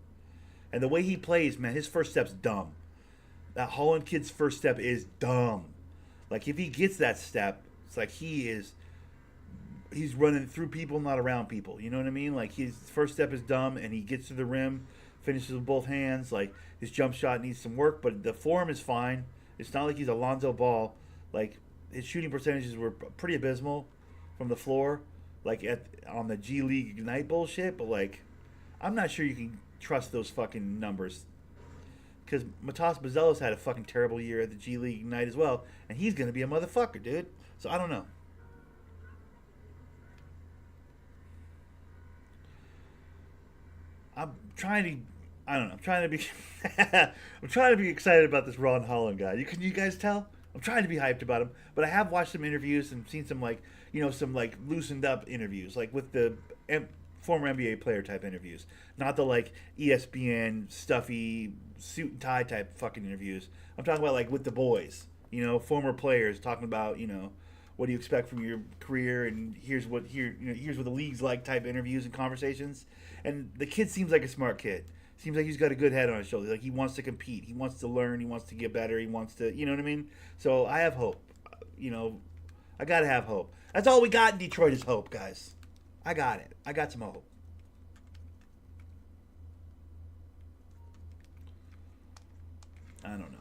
And the way he plays, man, his first step's dumb. That Holland kid's first step is dumb. Like if he gets that step, it's like he's running through people, not around people. You know what I mean? Like his first step is dumb, and he gets to the rim, finishes with both hands. Like his jump shot needs some work, but the form is fine. It's not like he's Alonzo Ball. Like his shooting percentages were pretty abysmal from the floor, like on the G League Ignite bullshit. But like, I'm not sure you can trust those fucking numbers, because Matas Bazelis had a fucking terrible year at the G League Ignite as well, and he's gonna be a motherfucker, dude. So I don't know. I'm trying to. I don't know. I'm trying to be. I'm trying to be excited about this Ron Holland guy. Can you guys tell? I'm trying to be hyped about him, but I have watched some interviews and seen some like some like loosened up interviews, like with the former NBA player type interviews, not the like ESPN stuffy suit and tie type fucking interviews. I'm talking about like with the boys, former players talking about what do you expect from your career, and here's what the league's like type interviews and conversations. And the kid seems like a smart kid. Seems like he's got a good head on his shoulders. Like he wants to compete. He wants to learn. He wants to get better. He wants to, you know what I mean? So I have hope. I got to have hope. That's all we got in Detroit is hope, guys. I got it. I got some hope. I don't know.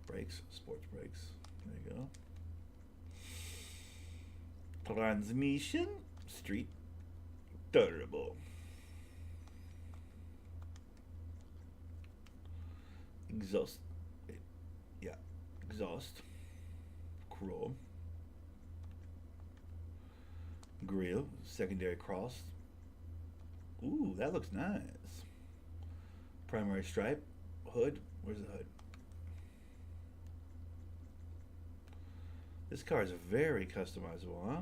Breaks. Sports breaks. There you go. Transmission. Street. Terrible. Exhaust. Yeah. Exhaust. Chrome. Grill. Secondary cross. Ooh, that looks nice. Primary stripe. Hood. Where's the hood? This car is very customizable, huh?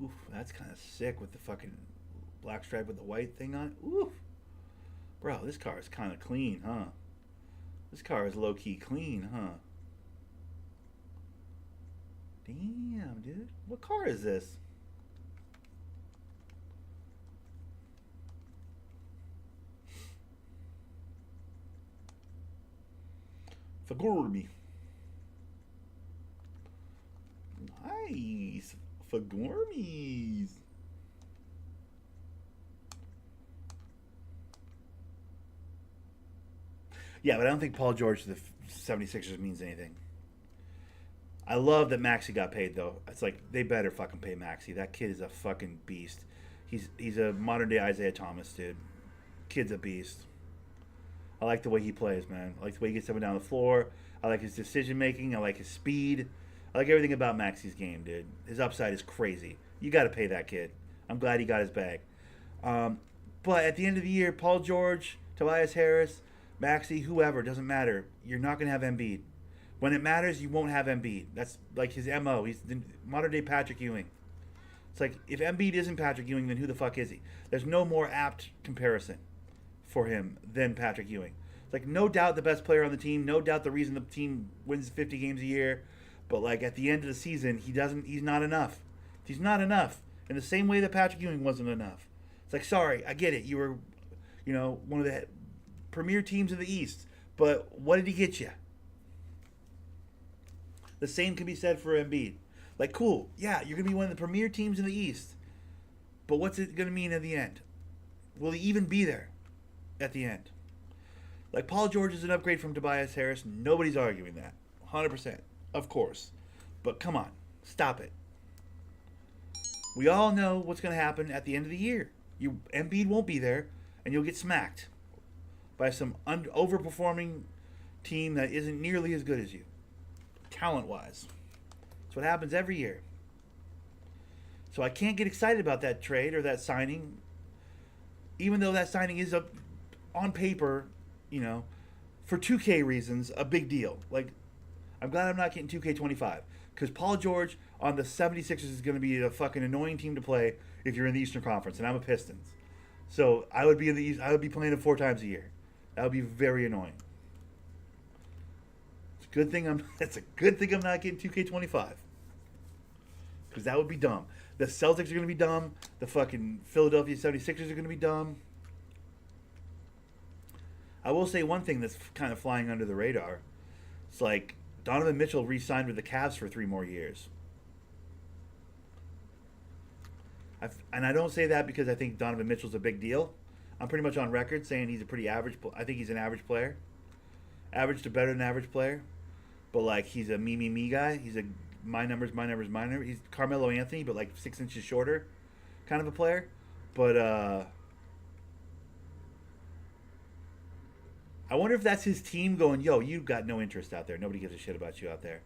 Oof, that's kind of sick with the fucking black stripe with the white thing on it. Oof. Bro, this car is kind of clean, huh? This car is low-key clean, huh? Damn, dude. What car is this? Fagurmi. Nice. Fagurmis. Yeah, but I don't think Paul George to the 76ers means anything. I love that Maxey got paid, though. It's like, they better fucking pay Maxey. That kid is a fucking beast. He's a modern-day Isaiah Thomas, dude. Kid's a beast. I like the way he plays, man. I like the way he gets up and down the floor. I like his decision-making. I like his speed. I like everything about Maxey's game, dude. His upside is crazy. You got to pay that kid. I'm glad he got his bag. But at the end of the year, Paul George, Tobias Harris, Maxey, whoever, doesn't matter. You're not going to have Embiid. When it matters, you won't have Embiid. That's like his MO. He's the modern-day Patrick Ewing. It's like, if Embiid isn't Patrick Ewing, then who the fuck is he? There's no more apt comparison for him than Patrick Ewing. It's like, no doubt the best player on the team, no doubt the reason the team wins 50 games a year, but like at the end of the season, he's not enough. He's not enough. In the same way that Patrick Ewing wasn't enough. It's like, sorry, I get it. You were, one of the premier teams in the East, but what did he get you? The same can be said for Embiid. Like, cool, yeah, you're going to be one of the premier teams in the East, but what's it going to mean at the end? Will he even be there at the end? Like, Paul George is an upgrade from Tobias Harris. Nobody's arguing that. 100%. Of course. But come on. Stop it. We all know what's going to happen at the end of the year. Embiid won't be there, and you'll get smacked by some overperforming team that isn't nearly as good as you, talent-wise. That's what happens every year. So I can't get excited about that trade or that signing even though that signing is on paper, you know, for 2K reasons, a big deal. Like, I'm glad I'm not getting 2K25 because Paul George on the 76ers is going to be a fucking annoying team to play if you're in the Eastern Conference, and I'm a Pistons. So I would be in the East. I would be playing him 4 times a year. That would be very annoying. It's a good thing I'm. It's a good thing I'm not getting 2K25 because that would be dumb. The Celtics are going to be dumb. The fucking Philadelphia 76ers are going to be dumb. I will say one thing that's kind of flying under the radar. It's like Donovan Mitchell re-signed with the Cavs for 3 more years. And I don't say that because I think Donovan Mitchell's a big deal. I'm pretty much on record saying he's a pretty average. I think he's an average player, average to better than average player. But like he's a me guy. He's a my numbers. He's Carmelo Anthony, but like 6 inches shorter, kind of a player. But I wonder if that's his team going, yo, you've got no interest out there. Nobody gives a shit about you out there.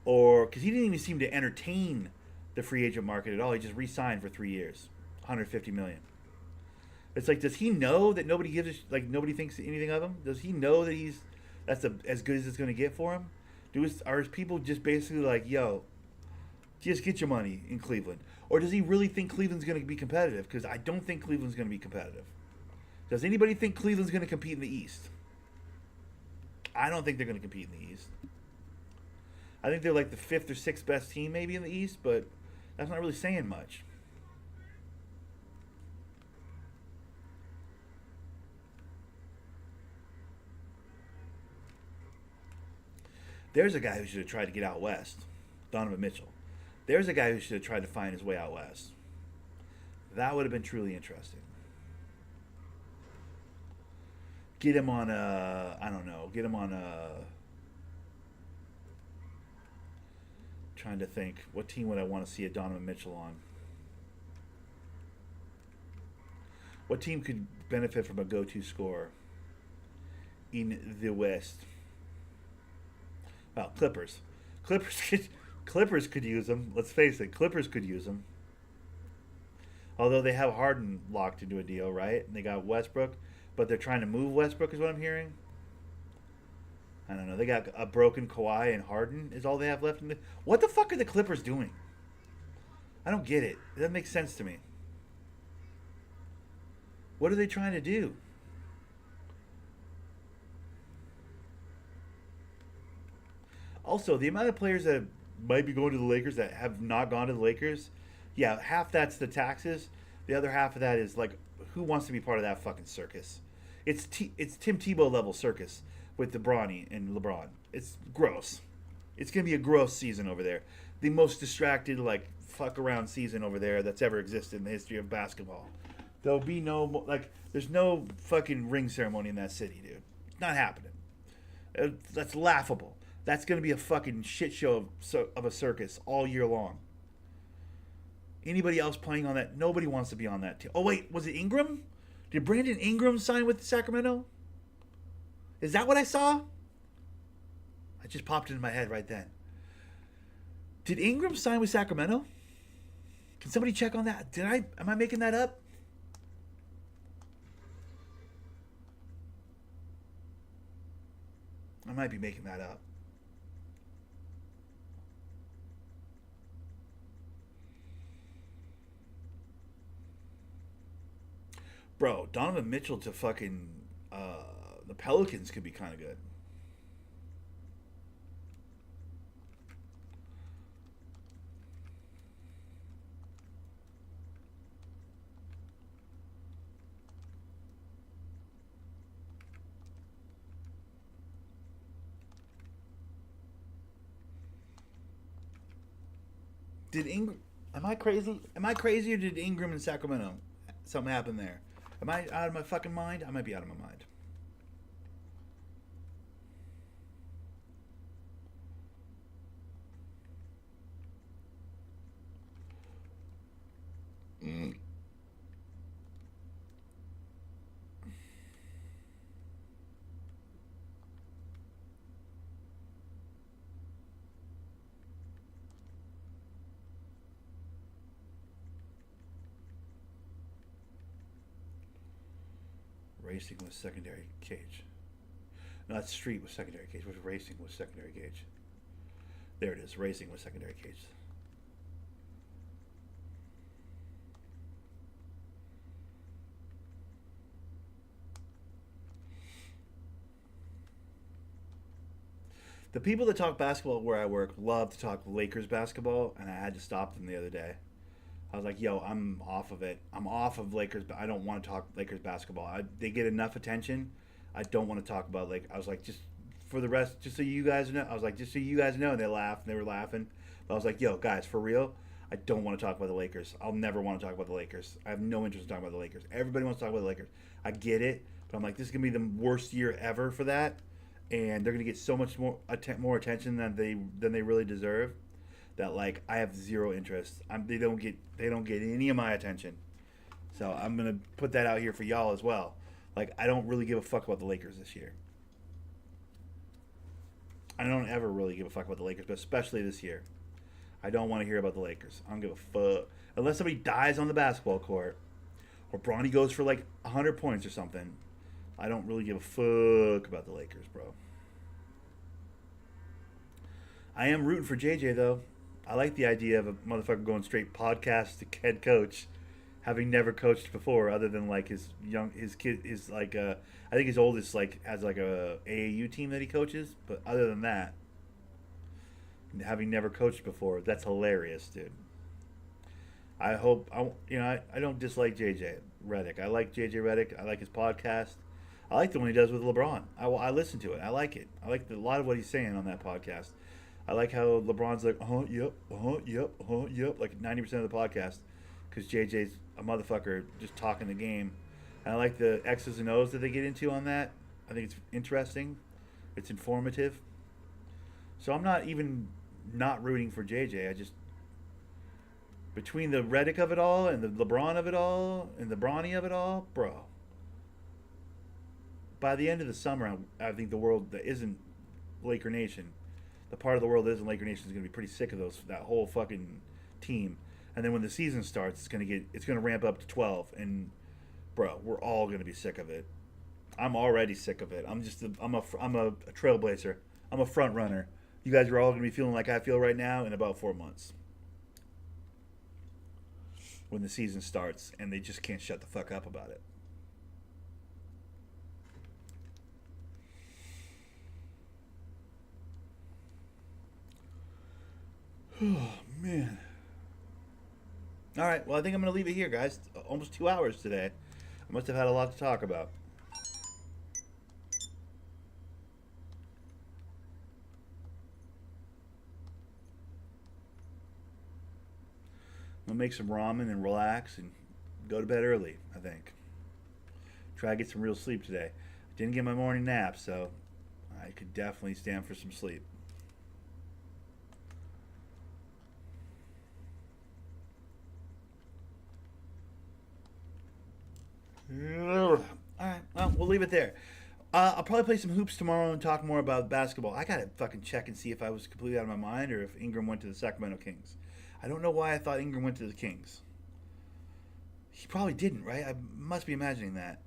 Or, because he didn't even seem to entertain the free agent market at all. He just re-signed for 3 years, $150 million. It's like, does he know that nobody gives nobody thinks anything of him? Does he know that that's as good as it's going to get for him? Are his people just basically like, yo, just get your money in Cleveland? Or does he really think Cleveland's going to be competitive? Because I don't think Cleveland's going to be competitive. Does anybody think Cleveland's going to compete in the East? I don't think they're going to compete in the East. I think they're like the 5th or 6th best team maybe in the East, but that's not really saying much. There's a guy who should have tried to get out west, Donovan Mitchell. There's a guy who should have tried to find his way out west. That would have been truly interesting. Get him on get him on trying to think, what team would I want to see a Donovan Mitchell on? What team could benefit from a go-to scorer in the West? Well, Clippers. Clippers could use him. Let's face it, Clippers could use him. Although they have Harden locked into a deal, right? And they got Westbrook. But they're trying to move Westbrook, is what I'm hearing. I don't know. They got a broken Kawhi and Harden is all they have left. What the fuck are the Clippers doing? I don't get it. It doesn't make sense to me. What are they trying to do? Also, the amount of players that might be going to the Lakers that have not gone to the Lakers, yeah, half that's the taxes. The other half of that is like, who wants to be part of that fucking circus? It's Tim Tebow level circus with the Bronny and LeBron. It's gross. It's gonna be a gross season over there. The most distracted, like, fuck around season over there that's ever existed in the history of basketball. There'll be no there's no fucking ring ceremony in that city, dude. It's not happening. That's laughable. That's gonna be a fucking shit show of a circus all year long. Anybody else playing on that? Nobody wants to be on that team. Oh wait, was it Ingram? Did Brandon Ingram sign with Sacramento? Is that what I saw? I just popped into my head right then. Did Ingram sign with Sacramento? Can somebody check on that? Am I making that up? I might be making that up. Bro, Donovan Mitchell to fucking the Pelicans could be kind of good. Did Ingram? Am I crazy? Am I crazy, or did Ingram in Sacramento? Something happened there. Am I out of my fucking mind? I might be out of my mind. racing was secondary cage. No, that's street was secondary cage. Which racing was secondary cage. There it is. Racing was secondary cage. The people that talk basketball where I work love to talk Lakers basketball, and I had to stop them the other day. I was like, yo, I'm off of it. I'm off of Lakers, but I don't want to talk Lakers basketball. They get enough attention. I don't want to talk about I was like, just for the rest, just so you guys know. I was like, just so you guys know. And they laughed, and they were laughing. But I was like, yo, guys, for real, I don't want to talk about the Lakers. I'll never want to talk about the Lakers. I have no interest in talking about the Lakers. Everybody wants to talk about the Lakers. I get it, but I'm like, this is going to be the worst year ever for that. And they're going to get so much more attention than they really deserve. That like I have zero interest. They don't get any of my attention. So I'm gonna put that out here for y'all as well. Like I don't really give a fuck about the Lakers this year. I don't ever really give a fuck about the Lakers, but especially this year. I don't want to hear about the Lakers. I don't give a fuck unless somebody dies on the basketball court, or Bronny goes for like 100 points or something. I don't really give a fuck about the Lakers, bro. I am rooting for JJ though. I like the idea of a motherfucker going straight podcast to head coach, having never coached before, other than like his kid is like I think his oldest like has like a AAU team that he coaches, but other than that, having never coached before, that's hilarious, dude. I hope I don't dislike JJ Redick. I like JJ Redick. I like his podcast. I like the one he does with LeBron. I listen to it. I like it. I like a lot of what he's saying on that podcast. I like how LeBron's like, yep, like 90% of the podcast, because JJ's a motherfucker just talking the game. And I like the X's and O's that they get into on that. I think it's interesting. It's informative. So I'm not even not rooting for JJ. I just, between the Redick of it all and the LeBron of it all and the Bronny of it all, bro. By the end of the summer, I think the world that isn't Laker Nation, the part of the world that isn't Laker Nation, is going to be pretty sick of that whole fucking team. And then when the season starts, it's going to ramp up to 12. And bro, we're all going to be sick of it. I'm already sick of it. I'm a trailblazer. I'm a front runner. You guys are all going to be feeling like I feel right now in about 4 months, when the season starts and they just can't shut the fuck up about it. Oh, man. All right, well, I think I'm going to leave it here, guys. Almost 2 hours today. I must have had a lot to talk about. I'm going to make some ramen and relax and go to bed early, I think. Try to get some real sleep today. I didn't get my morning nap, so I could definitely stand for some sleep. All right, well, we'll leave it there. I'll probably play some hoops tomorrow and talk more about basketball. I gotta fucking check and see if I was completely out of my mind or if Ingram went to the Sacramento Kings. I don't know why I thought Ingram went to the Kings. He probably didn't, right? I must be imagining that.